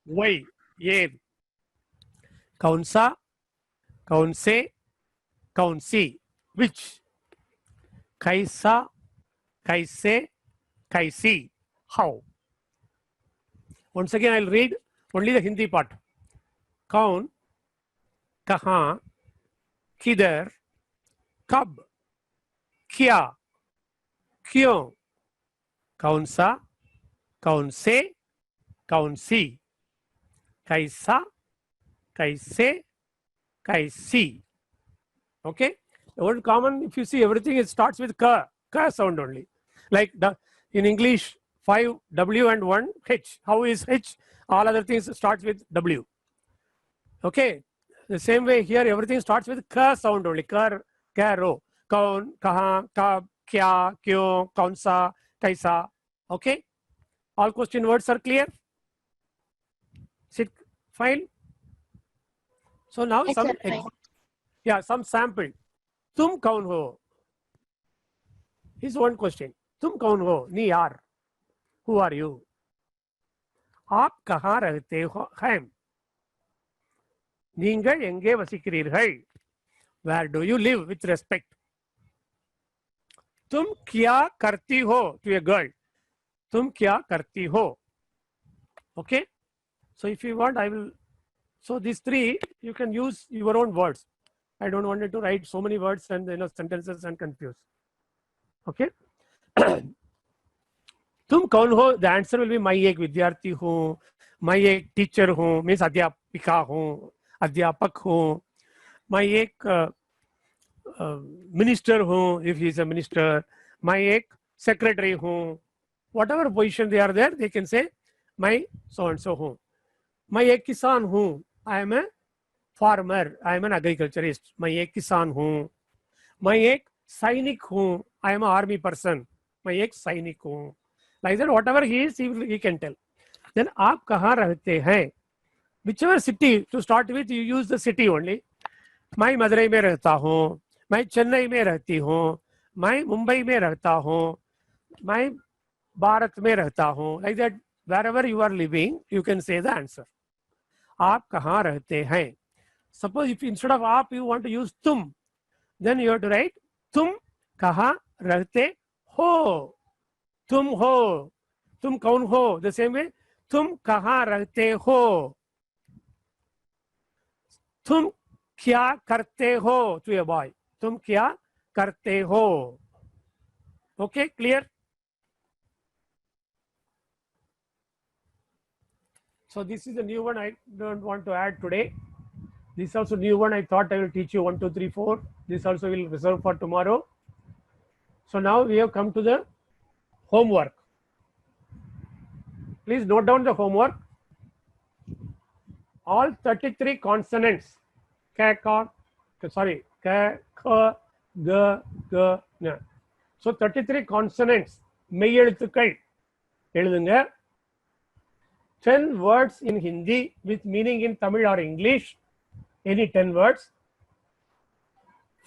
why, ஏன். कौनसा, कौन से, कौन सी, which. कैसा, कैसे, कैसी, how. Once again I'll read only the Hindi part. कौन, कहाँ, किधर, कब, क्या, क्यों, कौन सा, कौन से, kaun si, kaisa, kaise, kaisi. Okay. The word common, if you see everything, it starts with ka sound only. Like in English, 5 W and 1 H. How is H? All other things starts with W. Okay. The same way here, everything starts with ka sound only. Kar, karo, kaun, kaha, kab, kya, kyo, kaunsa, kaisa. Okay. All question words are clear. Is it fine? So now Yes, some, sir, fine. some sample. Tum kaun ho? Here's one question. Tum kaun ho? Ni yaar. Who are you? आप कहाँ रहते हो हैं? நீங்கள் எங்கே வசிக்கிறீர்கள்? Where do you live with respect? तुम क्या करती हो to a girl? तुम क्या करती हो? Okay. So if you want, I will. So these three, you can use your own words. I don't want you to write so many words and sentences and confuse. Okay. तुम कौन हो? The answer will be मैं एक विद्यार्थी हूँ, मैं एक teacher हूँ, मीन्स अध्यापिका हूँ, अध्यापक हूँ, मैं एक मिनिस्टर हूँ, if he is a minister, मैं एक secretary हूँ, whatever position they are there, they can say मैं so and so हूँ. मैं एक किसान हूँ, I am a farmer, I am an agriculturist. मैं एक किसान हूँ. मैं एक सैनिक हूँ, I am an army person. मैं एक सैनिक हूँ. Like that, whatever he is, he can tell. Then आप कहाँ रहते हैं? Whichever city to start with, you use the city only. मैं मदुरई में रहता हूँ, मैं चेन्नई में रहती हूँ, मैं मुंबई में रहता हूँ, मैं भारत में रहता हूँ. Like that, wherever you are living, you can say the answer. आप कहाँ रहते हैं? Suppose if instead of आप you want to use तुम, then you have to write तुम कहाँ रहते हो? तुम हो, तुम कौन हो? The same way, तुम कहाँ रहते हो? तुम क्या करते हो to a boy? तुम क्या करते हो? Okay, clear? So this is a new one I don't want to add today. This is also new one. I thought I will teach you 1, 2, 3, 4. This also will reserve for tomorrow. So now we have come to the homework. Please note down the homework. All 33 consonants. Ka, ka, sorry, ka, kha, ga, ga, na. So 33 consonants. மெய் எழுத்துக்கள் எழுதுங்க. 10 words in Hindi with meaning in Tamil or English. Any 10 words.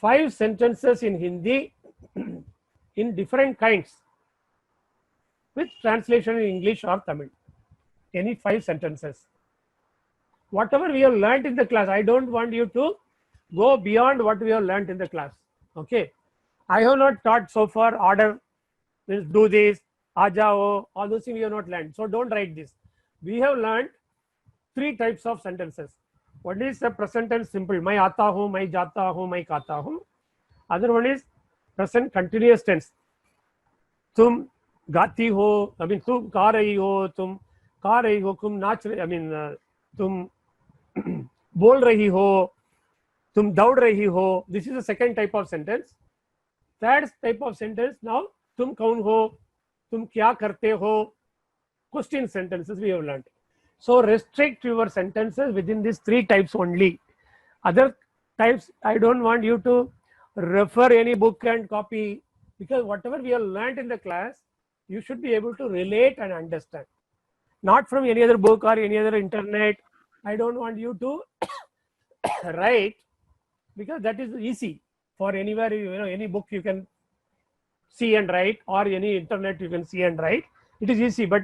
5 sentences in Hindi in different kinds with translation in English or Tamil. Any 5 sentences. Whatever we have learnt in the class, I don't want you to go beyond what we have learnt in the class. Okay. I have not taught so far order, means do this, ajao, all those things we have not learned. So don't write this. We have learned 3 types of sentences. One is the present tense simple. मैं आता हूँ, मैं जाता हूँ, मैं खाता हूँ. Other one is present continuous tense. तुम गाती हो, I mean तुम गा रही हो, तुम गा रही हो, तुम नाच रही, I mean तुम बोल रही हो, तुम दौड़ रही हो. This is the second type of sentence. Third type of sentence now, तुम कौन हो, तुम क्या करते हो. Question sentences we have learned. So restrict your sentences within these 3 types only. Other types, I don't want you to refer any book and copy, because whatever we have learned in the class, you should be able to relate and understand. Not from any other book or any other internet. I don't want you to write, because that is easy for anywhere, any book you can see and write, or any internet you can see and write. It is easy, but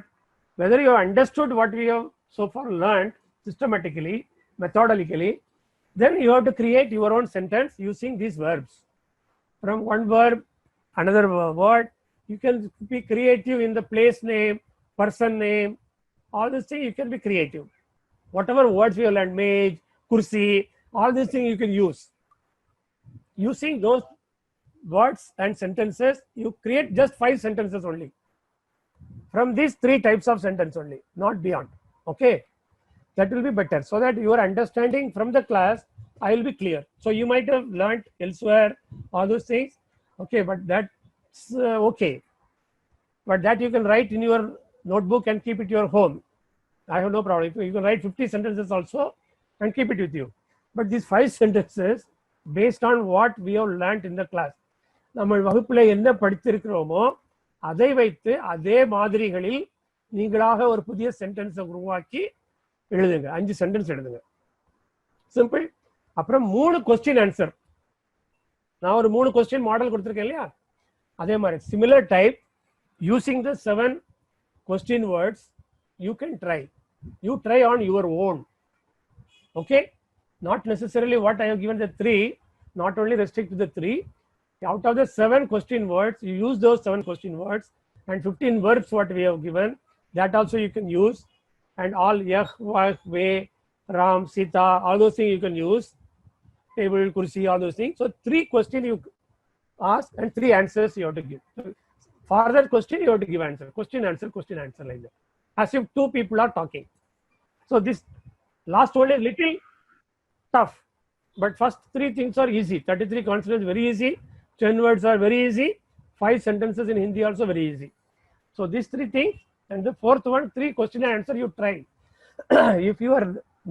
whether you have understood what we have so far learned systematically, methodically, then you have to create your own sentence using these verbs. From one verb, another word, you can be creative in the place name, person name, all these things you can be creative. Whatever words we have learned, mage, kursi, all these things you can use. Using those words and sentences, you create just 5 sentences only. From these 3 types of sentence only, not beyond. Okay, that will be better, so that your understanding from the class I will be clear. So you might have learnt elsewhere all those things, okay, but that's okay. But that you can write in your notebook and keep it your home. I have no problem. You can write 50 sentences also and keep it with you. But these 5 sentences based on what we have learnt in the class. நம்ம வகுப்புல என்ன படித்திருக்கிறோமோ அதை வைத்து அதே மாதிரிகளில் நீங்களாக ஒரு புதிய சென்டென்ஸை உருவாக்கி எழுதுங்க. 5 சென்டென்ஸ் எழுதுங்க. சிம்பிள். அப்புறம் 3 கொஸ்டின் ஆன்சர். நான் ஒரு 3 கொஸ்டின் மாடல் கொடுத்துருக்கேன் இல்லையா, அதே மாதிரி similar type using the 7 question words you can try. You try on your own. Okay, not necessarily what I have given the 3, not only restrict to the 3. Out of the 7 question words, you use those 7 question words, and 15 verbs what we have given, that also you can use, and all yah, vah, ve, ram, sita, all those things you can use, table, kursi, all those things. So 3 questions you ask and 3 answers you have to give. For that question you have to give answer, question answer like that, as if 2 people are talking. So this last one is little tough, but first 3 things are easy. 33 consonants very easy, 10 words are very easy, 5 sentences in Hindi also very easy. So these 3 things, and the 4th one, 3 question and answer you try. If you are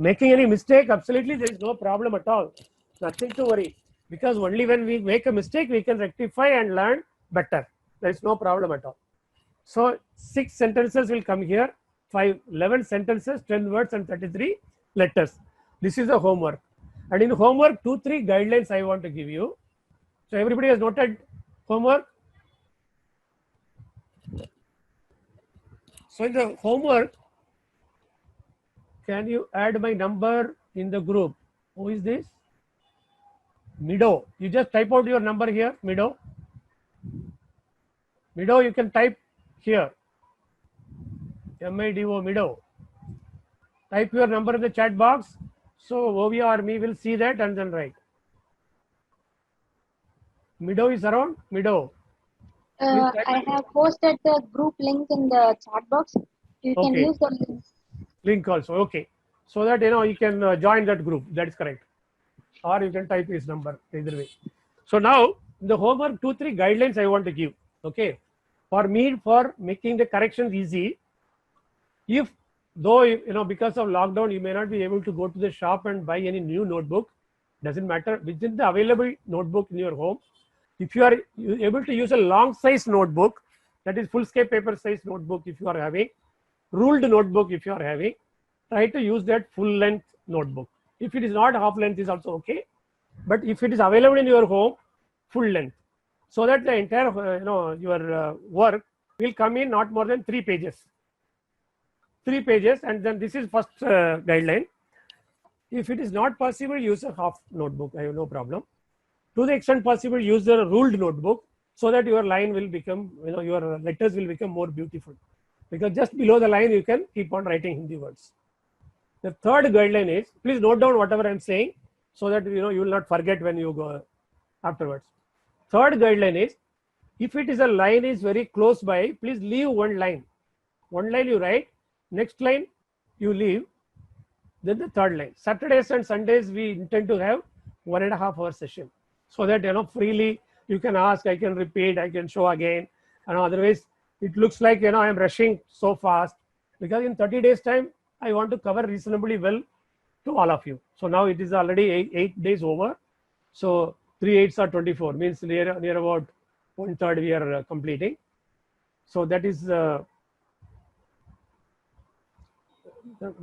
making any mistake, absolutely there is no problem at all, nothing to worry, because only when we make a mistake we can rectify and learn better. There is no problem at all. So 6 sentences will come here, 11 sentences, 10 words and 33 letters. This is the homework. And in homework 2-3 guidelines I want to give you. So everybody has noted homework. So in the homework, can you add my number in the group? Who is this? Mido. You just type out your number here, Mido. Mido, you can type here. M-I-D-O, Mido. Type your number in the chat box. So Ovia or me will see that and then write. Mido is around? Mido. I have posted the group link in the chat box. You can Okay. use the link. Link also, okay. So that you can join that group. That is correct. Or you can type his number, either way. So now in the homework 2-3 guidelines I want to give. Okay. For me, for making the corrections easy, if though because of lockdown you may not be able to go to the shop and buy any new notebook, doesn't matter, within the available notebook in your home, if you are able to use a long size notebook, that is full scale paper size notebook if you are having, ruled notebook if you are having, try to use that full length notebook. If it is not half length is also okay, but if it is available in your home, full length, so that the entire your work will come in not more than 3 pages. 3 pages, and then this is first guideline. If it is not possible, use a half notebook. I have no problem. To the extent possible, use the ruled notebook, so that your line will become, your letters will become more beautiful. Because just below the line, you can keep on writing Hindi words. The third guideline is, please note down whatever I am saying, so that you will not forget when you go afterwards. Third guideline is, if it is a line is very close by, please leave one line. One line you write, next line you leave, then the third line. Saturdays and Sundays we intend to have 1.5 hour session, so that freely you can ask, I can repeat, I can show again, and otherwise it looks like I am rushing so fast, because in 30 days time I want to cover reasonably well to all of you. So now it is already 8 days over, so 3 8s are 24, means near about 1/3 we are completing. So that is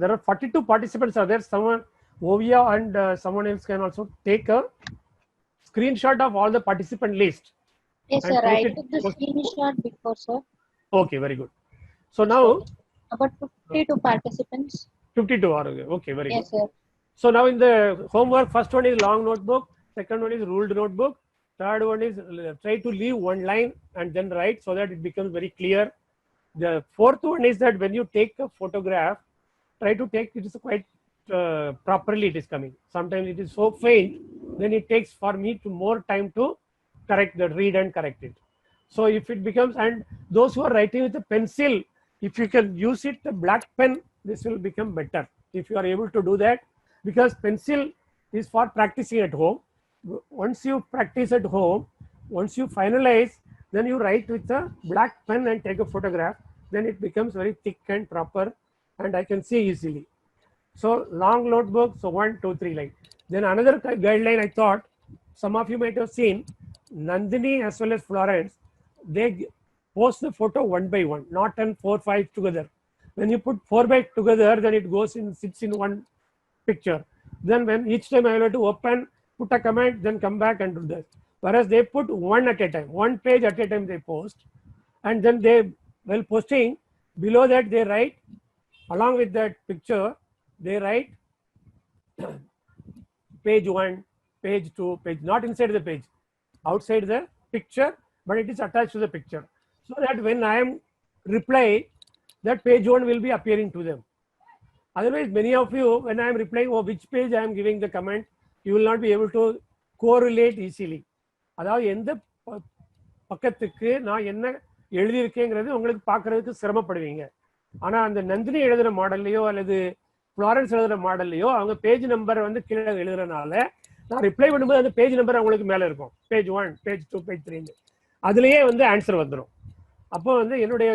there are 42 participants are there. Someone, Ovia and someone else can also take a screenshot of all the participant list. Yes, And sir. I post it- took the screenshot before, sir. Okay, very good. So now About 52 participants. 52 are okay, very Yes, good. sir. So now in the homework, first one is long notebook, second one is ruled notebook, third one is try to leave one line and then write, so that it becomes very clear. The fourth one is that when you take a photograph, try to take it is quite properly it is coming. Sometimes it is so faint, then it takes for me to more time to correct the read and correct it. So if it becomes, and those who are writing with a pencil, if you can use it, the black pen this will become better if you are able to do that, because pencil is for practicing at home. Once you practice at home, once you finalize, then you write with a black pen and take a photograph, then it becomes very thick and proper and I can see easily. So long notebook, so 1, 2, 3 line. Then another guideline I thought, some of you might have seen, Nandini as well as Florence, they post the photo one by one, not in 4, 5 together. When you put 4 by together, then it sits in one picture. Then when each time I have to open, put a comment, then come back and do that. Whereas they put one at a time, one page at a time they post, and then they, while posting, below that they write, along with that picture, they write page 1, page 2, page, not inside the page, outside the picture, but it is attached to the picture. So that when I am reply, that page 1 will be appearing to them. Otherwise, many of you, when I am replying, oh, which page I am giving the comment, you will not be able to correlate easily. அதாவது எந்த பக்கத்துக்கு நான் என்ன எழுதியிருக்கேங்கிறது உங்களுக்கு பார்க்கறதுக்கு சிரமப்படுவீங்க. ஆனால் அந்த நந்தினி எழுதுகிற மாடல்லையோ அல்லது ஃப்ளாரன்ஸ் எழுதுகிற மாடல்லையோ அவங்க பேஜ் நம்பர் வந்து கீழே எழுதுறதுனால நான் ரிப்ளை பண்ணும்போது அந்த பேஜ் நம்பர் அவங்களுக்கு மேலே இருக்கும். பேஜ் 1, பேஜ் 2, பேஜ் 3, அதுலேயே வந்து ஆன்சர் வந்துடும். அப்போ வந்து என்னுடைய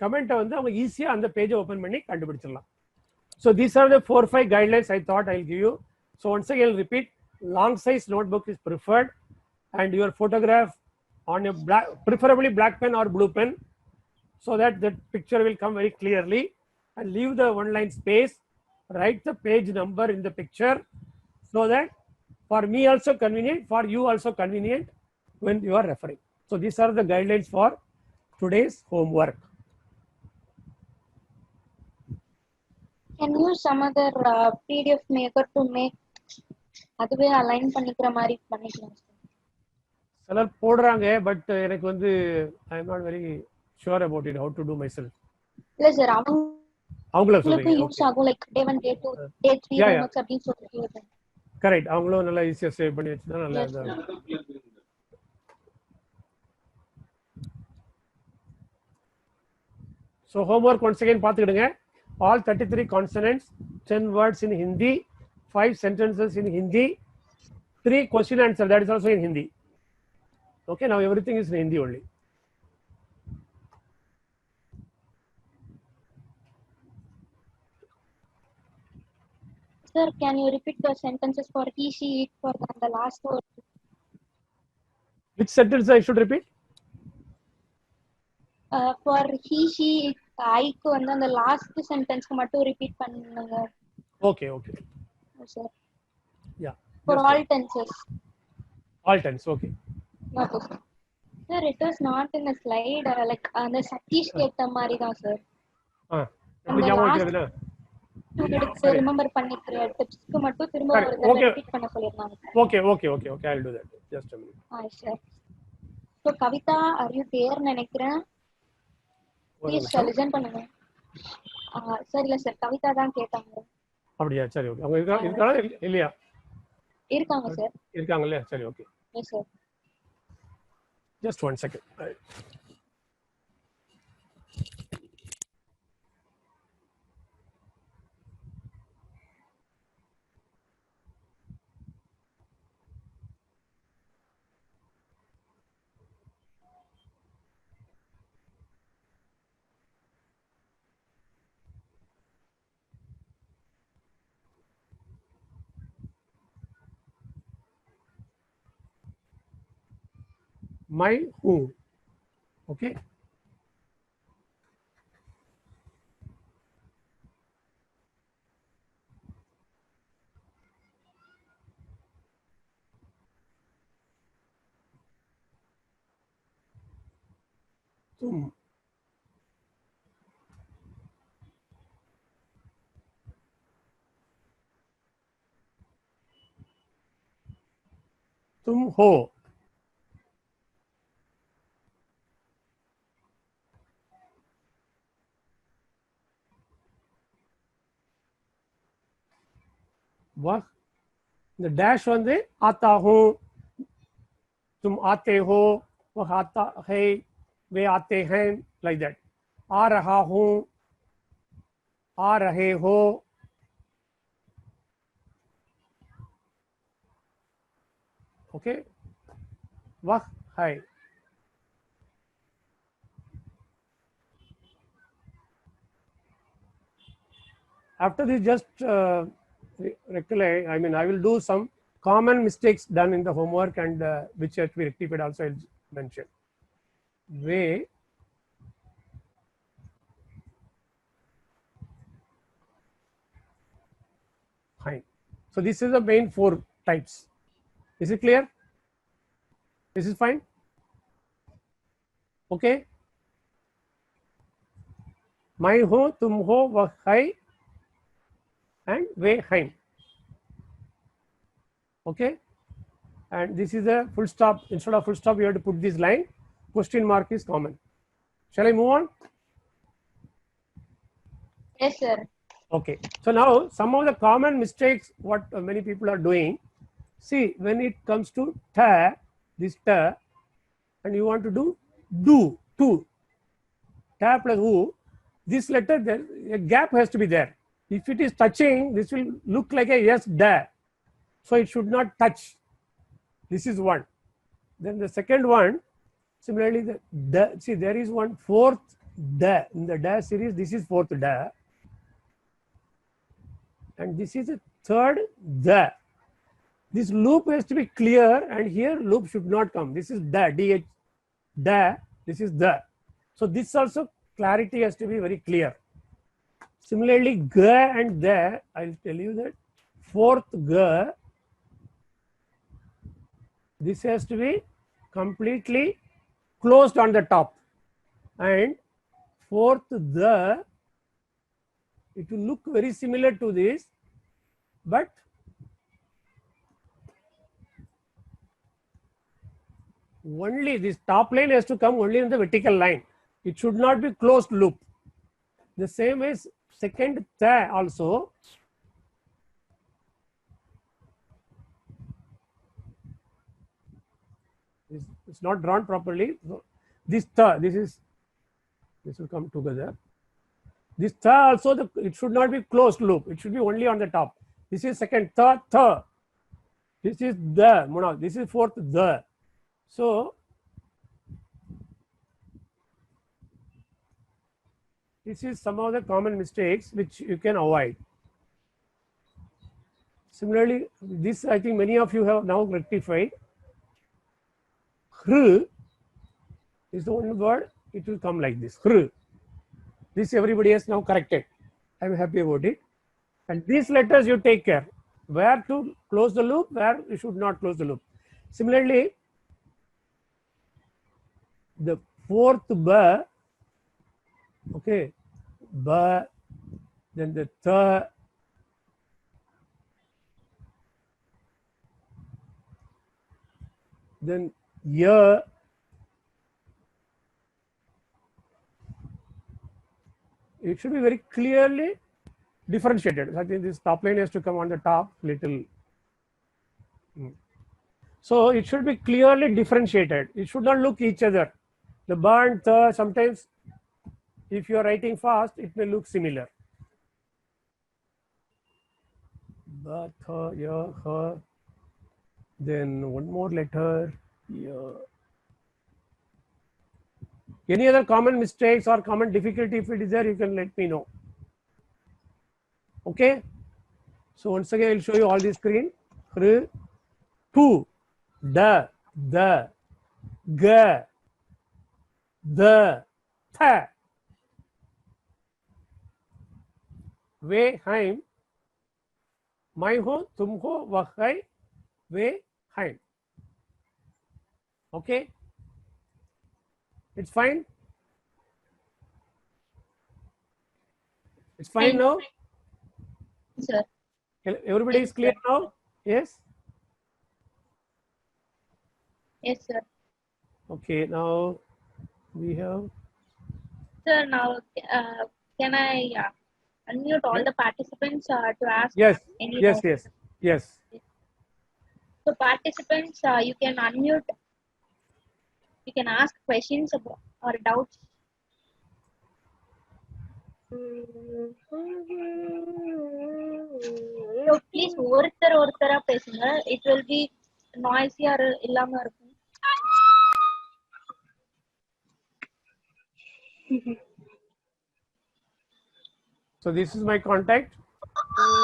கமெண்ட்டை வந்து அவங்க ஈஸியாக அந்த பேஜை ஓப்பன் பண்ணி கண்டுபிடிச்சிடலாம். So these are the 4, 5 guidelines I thought I'll give you. So once again, I'll repeat, long size notebook is preferred, and your photograph on a black, preferably black pen or blue pen, so that the picture will come very clearly, and leave the one line space, write the page number in the picture, so that for me also convenient, for you also convenient when you are referring. So these are the guidelines for today's homework. Can you use some other PDF maker to make அதுவே align பண்ணிக்கிற மாதிரி பண்ணிக்கலாம் sir? சிலர் போடுறாங்க, but எனக்கு வந்து I am not very sure about it, how to do myself. இல்ல sir, அவங்கள அவங்களுக்கு சொல்றீங்க? யூஸ் ஆகும், like day 1 day 2 day 3 homeworks அப்படி சொல்லிட்டு. கரெக்ட், அவங்களும் நல்லா ஈஸியா சேவ் பண்ணி வச்சுதான் நல்லா இருக்கும். So homework once again பார்த்துக்கிடுங்க. All 33 consonants, 10 words in Hindi, 5 sentences in Hindi, 3 question answer, that is also in Hindi. Okay, now everything is in Hindi only. Sir, can you repeat the sentences for he, she, it for the last word? Which sentence I should repeat? For he, she, it, ஐக்கு வந்து அந்த last சென்டென்ஸ்க்கு மட்டும் repeat பண்ணுங்க. Okay, okay. Sir. Yeah. For all tenses. All tense, okay. Okay, sir. Sir, it was not in the slide, like அந்த சதீஷ் கேட்ட மாதிரி தான் sir. எப்படி ஞாபகம் வைக்கிறதுனா? எடுத்து ரிமெம்பர் பண்ணிக்கிற டிப்ஸ்க்கு மட்டும் திரும்ப ஒரு தடவை ரிப்பீட் பண்ண சொல்லிருந்தாங்க. Okay, okay, okay, okay, I'll do that. Just a minute. Hi, sir. So Kavitha, are you there நினைக்கிறேன். Please listen பண்ணுங்க. சார் இல்ல சார், கவிதா தான் கேட்டாங்க. அப்படியா? சரி, ஓகே. அவங்க இருக்காங்களா இல்லையா? இருக்காங்க சார். இருக்காங்க இல்லையா? சரி, okay. Yes sir. Just 1 second. My who, okay. तुम, तुम हो, वह, இந்த டேஷ் வந்து आता हूं, तुम आते हो, वह आता है, वे आते हैं, like that. आ रहा हूं, आ रहे हो, okay, वह है. After this, just recollect, I mean, I will do some common mistakes done in the homework and which have to be rectified also I'll mention. Way, fine. So this is the main 4 types. Is it clear? This is fine? Okay. मैं हो, तुम हो, वह है, and वे हैं. Okay. And this is a full stop. Instead of full stop, you have to put this line. Question mark is common. Shall I move on? Yes, sir. Okay. So now some of the common mistakes what many people are doing. See, when it comes to ta, this ta, and you want to do to, ta plus u, this letter there, a gap has to be there. If it is touching, this will look like a yes da. So it should not touch. This is one. Then the second one, similarly, the da, see there is one fourth da in the da series. This is fourth da, and this is a third da. This loop has to be clear, and here loop should not come. This is da, dh, da. This is the. So this also clarity has to be very clear. Similarly, ga and the, I'll tell you that fourth ga, this has to be completely closed on the top, and fourth the, it will look very similar to this, but only this top line has to come only in the vertical line. It should not be closed loop. The same as second tha also. It's not drawn properly. So this tha, this will come together. This tha also, it should not be closed loop. It should be only on the top. This is second tha, tha. This is the, Munaf. This is fourth the. So this is some of the common mistakes which you can avoid. Similarly, this I think many of you have now rectified. Hr is the one word, it will come like this. Hr. This everybody has now corrected. I am happy about it. And these letters you take care. Where to close the loop, where you should not close the loop. Similarly, the fourth ba, okay, ba, then the tha, then ya, it should be very clearly differentiated. I think this top line has to come on the top little. So it should be clearly differentiated. It should not look each other. The ba and tha, sometimes if you are writing fast, it may look similar. Ba, tha, ya, ha. Then one more letter. Ya. Any other common mistakes or common difficulty, if it is there, you can let me know. Okay. So once again, I will show you all the screen. Hr, tu, da, the, ga, the, tha. वे हैं, मैं हो, तुम हो, वह है, वे हैं. Okay, it's fine. It's fine now. Sir. Everybody is clear now. Yes. Yes, sir. Okay. Now we have. Sir, now can I unmute all the participants to ask Yes. any Yes. doubt? Yes. Yes. So participants, you can unmute. You can ask questions about or doubts. So please ஒருத்தரா பேசுங்க. It will be noisy இல்லாம இருக்கும். So this is my contact.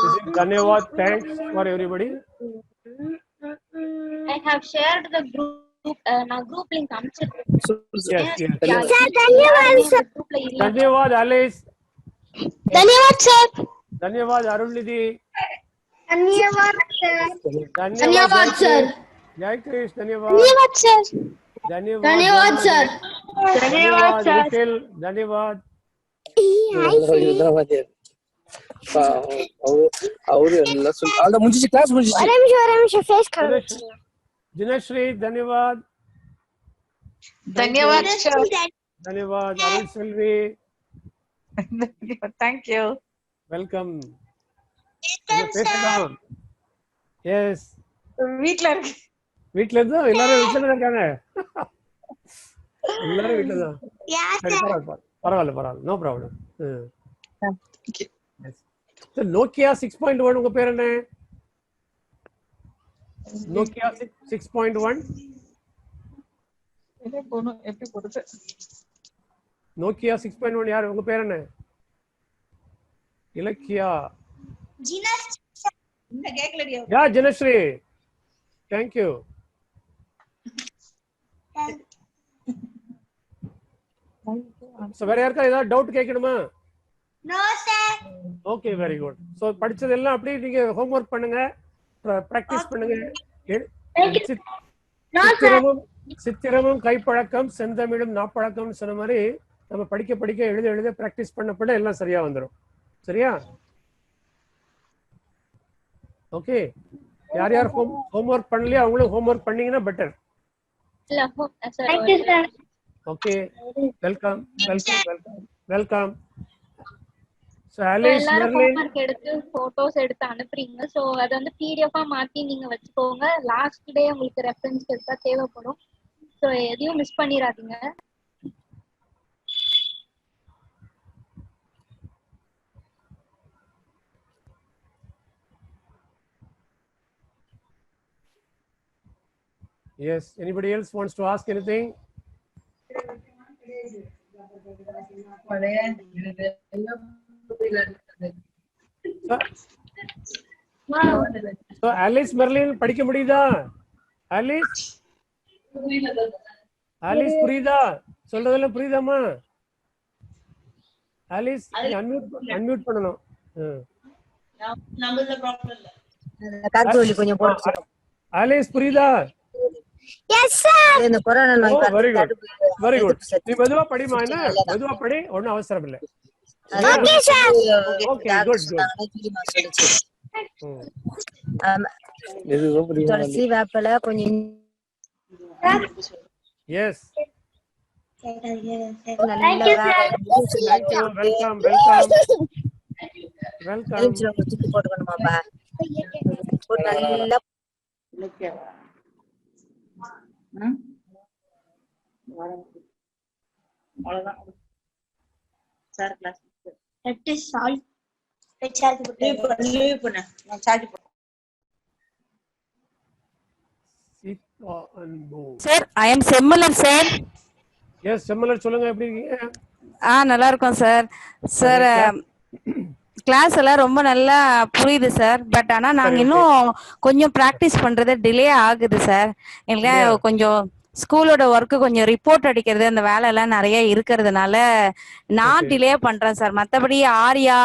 This is Dhanyavad. Thanks for everybody. I have shared the group. நான் group link அனுப்பிச்சிருக்கேன். Yes, yes. Sir, धन्यवाद sir. groupல இல்ல. Dhanyavad Alice. धन्यवाद sir. Dhanyavad Arunidhi. धन्यवाद sir. Dhanyavad sir. Jai Krish. Dhanyavad. धन्यवाद sir. Dhanyavad sir. Dhanyavad Nikhil. Dhanyavad. ಅವರು ಎಲ್ಲ ಅಲ್ಲ ಮುಂಚೆ ಕ್ಲಾಸ್ ಮುಂಚೆ निमिष फेस करो. Dinashri. Dhanyavad. धन्यवाद sir. Dhanyavad Arun Selvi. Thank you. Welcome. Yes. வீட்ல இருக்கு. வீட்ல இருந்தா எல்லாரும் வீட்ல தான் இருக்காங்க. எல்லாரும் வீட்ல தான். சரி, பரவாயில்ல நோ ப்ராப்ளம். நோக்கியா 6.1 உங்க பேர் என்ன? நோக்கியா 6.1. எப்படி போறது? நோக்கியா 6.1 யார்? உங்க பேர் என்ன? இலக்கியா. இந்த கேக்கலடியா? யா ஜனஸ்ரீ. Thank you. So வேற யாருக்கா ஏதாவது டவுட் கேட்கணுமா? No sir. Okay, very good. So படிச்சதெல்லாம் அப்படியே நீங்க ஹோம்ஒர்க் பண்ணுங்க, ப்ராக்டிஸ் பண்ணுங்க. சித்திரமும் கைப்பழக்கம் செந்தமிழும் நாப்பழக்கம் சொன்ன மாதிரி நம்ம படிக்க படிக்க எழுத ப்ராக்டிஸ் பண்ண எல்லாம் சரியா வந்துடும். சரியா? ஓகே. யார் யார் ஹோம்ஒர்க் பண்ணலையோ அவங்களும் ஹோம்ஒர்க் பண்ணீங்கன்னா பெட்டர். இல்ல sir. Thank you sir. Okay, welcome. So Alice எல்லாரும் Merlin. homework எடுத்து photos எடுத்து அனுப்புறீங்க. சோ அத வந்து PDF மாத்தி நீங்க வச்சுக்கோங்க. லாஸ்ட் டே உங்களுக்கு ரெஃபரன்ஸ் எடுத்தா தேவைப்படும். சோ எதையும் miss பண்ணிராதீங்க. Yes, anybody else wants to ask anything? So Alice Merlin படிக்க முடியுதா? Alice புரியுதா? சொல்றதெல்லாம் புரியுதாமா? Alice அன்மியூட் பண்ணனும். நம்மள ப்ராப்ளம் இல்ல. கார்கோலி கொஞ்சம் போடு. Alice புரியுதா? Yes sir. இந்த கொரோனா நோய் வெரி குட். நீ மெதுவா படிமா, என்ன மெதுவா படி, ஒண்ணும் அவசரம் இல்ல. Okay sir. Okay, good. இது ரொம்ப துளசி வேப்பல கொஞ்சம் yes. Thank you sir. Welcome. சுத்தி போட்டுக்கணுமாப்பா. நல்லா அவ்வளவுதான் sir class. That is all. Recharge leave பண்ணு. நான் சார்ஜ் போடுறேன். Seetha Anbu. Sir I am Semmalar sir. Yes, Semmalar சொல்லுங்க, எப்படி இருக்கீங்க? நல்லா இருக்கோம் சார். சார் கிளாஸ் எல்லாம் ரொம்ப நல்லா புரியுது சார். பட் ஆனா நாங்க இன்னும் கொஞ்சம் பிராக்டிஸ் பண்றது டிலே ஆகுது சார். எங்களுக்கு கொஞ்சம் ஸ்கூலோட ஒர்க்கு கொஞ்சம் ரிப்போர்ட் அடிக்கிறது அந்த வேலை எல்லாம் நிறைய இருக்கிறதுனால நான் டிலே பண்றேன் சார். மத்தபடி ஆரியா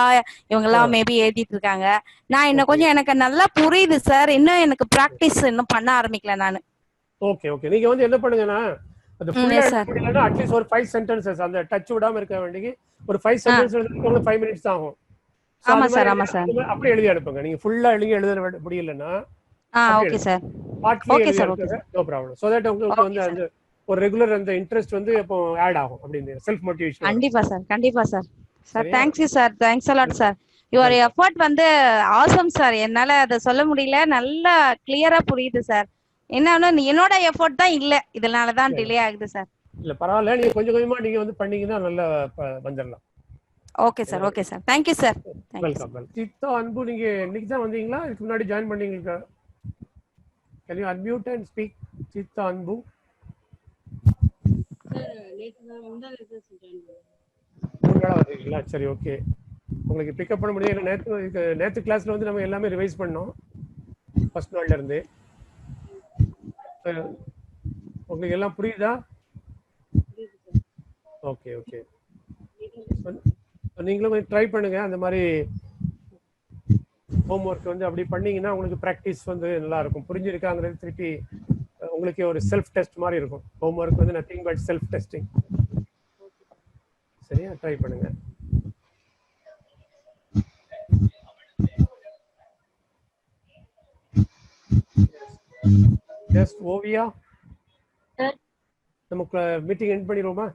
இவங்க எல்லாம் மேபி எழுதிட்டு இருக்காங்க. நான் இன்னும் கொஞ்சம் எனக்கு நல்லா புரியுது சார். இன்னும் எனக்கு பிராக்டிஸ் இன்னும் பண்ண ஆரம்பிக்கல நானு. ஓகே, நீங்க வந்து என்ன பண்ணுங்கன்னா அந்த ஃபுல்லா எழுதணும்னா அட்லீஸ்ட் ஒரு 5 சென்டென்சஸ் அந்த டச் விடாம இருக்க வேண்டிய ஒரு 5 சென்டென்ஸ் எழுதுறதுக்கு 5 மினிட்ஸ் தான் ஆகும். ஆமா சார். அப்படியே எழுதி அனுப்புங்க. நீங்க ஃபுல்லா எழுத முடியலன்னா okay sir. Okay sir, no problem. So that உங்களுக்கு வந்து அந்த ஒரு ரெகுலர் அந்த இன்ட்ரஸ்ட் வந்து இப்போ ஆட் ஆகும். அப்படி செல்ஃப் மோட்டிவேஷன். கண்டிப்பா sir. Sir thanks you sir. Thanks a lot sir. Your effort வந்து ஆசம் சார். என்னால அதை சொல்ல முடியல. நல்லா கிளியரா புரியுது சார். என்னன்னா என்னோட எஃபோர்ட் தான் இல்ல, இதனால தான் டிலே ஆகுது சார். இல்ல பரவாயில்ல, நீங்க கொஞ்சம் கொஞ்சமா நீங்க வந்து பண்ணீங்கன்னா நல்லா வந்துடலாம். Okay sir okay sir thank you sir thank you welcome welcome. Siddha அன்பு நீங்க இன்னைக்கு தான் வந்தீங்களா? இதுக்கு முன்னாடி ஜாயின் பண்ணீங்களா? Can you unmute and speak? Siddha அன்பு மூணு நாளா வந்தீங்களா? சரி ஓகே. உங்களுக்கு பிக்கப் பண்ண முடியும். நேற்று கிளாஸ்ல வந்து நம்ம எல்லாமே ரிவைஸ் பண்ணோம் ஃபர்ஸ்ட் நாள்ல இருந்து. உங்களுக்கு எல்லாம் புரியுதா? Okay okay. நீங்களும் ட்ரை பண்ணுங்க. அந்த மாதிரி ஹோம்ஒர்க் வந்து அப்படி பண்ணீங்கன்னா உங்களுக்கு ப்ராக்டிஸ் வந்து நல்லா இருக்கும். புரிஞ்சிருக்காங்கிறது திருப்பி உங்களுக்கு ஒரு செல்ஃப் டெஸ்ட் மாதிரி இருக்கும். ஹோம்ஒர்க் வந்து நத்திங் பட் செல்ஃப் டெஸ்டிங். சரியா? ட்ரை பண்ணுங்க. Yes Oviya, Sir. நமக்கு மீட்டிங் எண்ட் பண்ணிடுவோமா?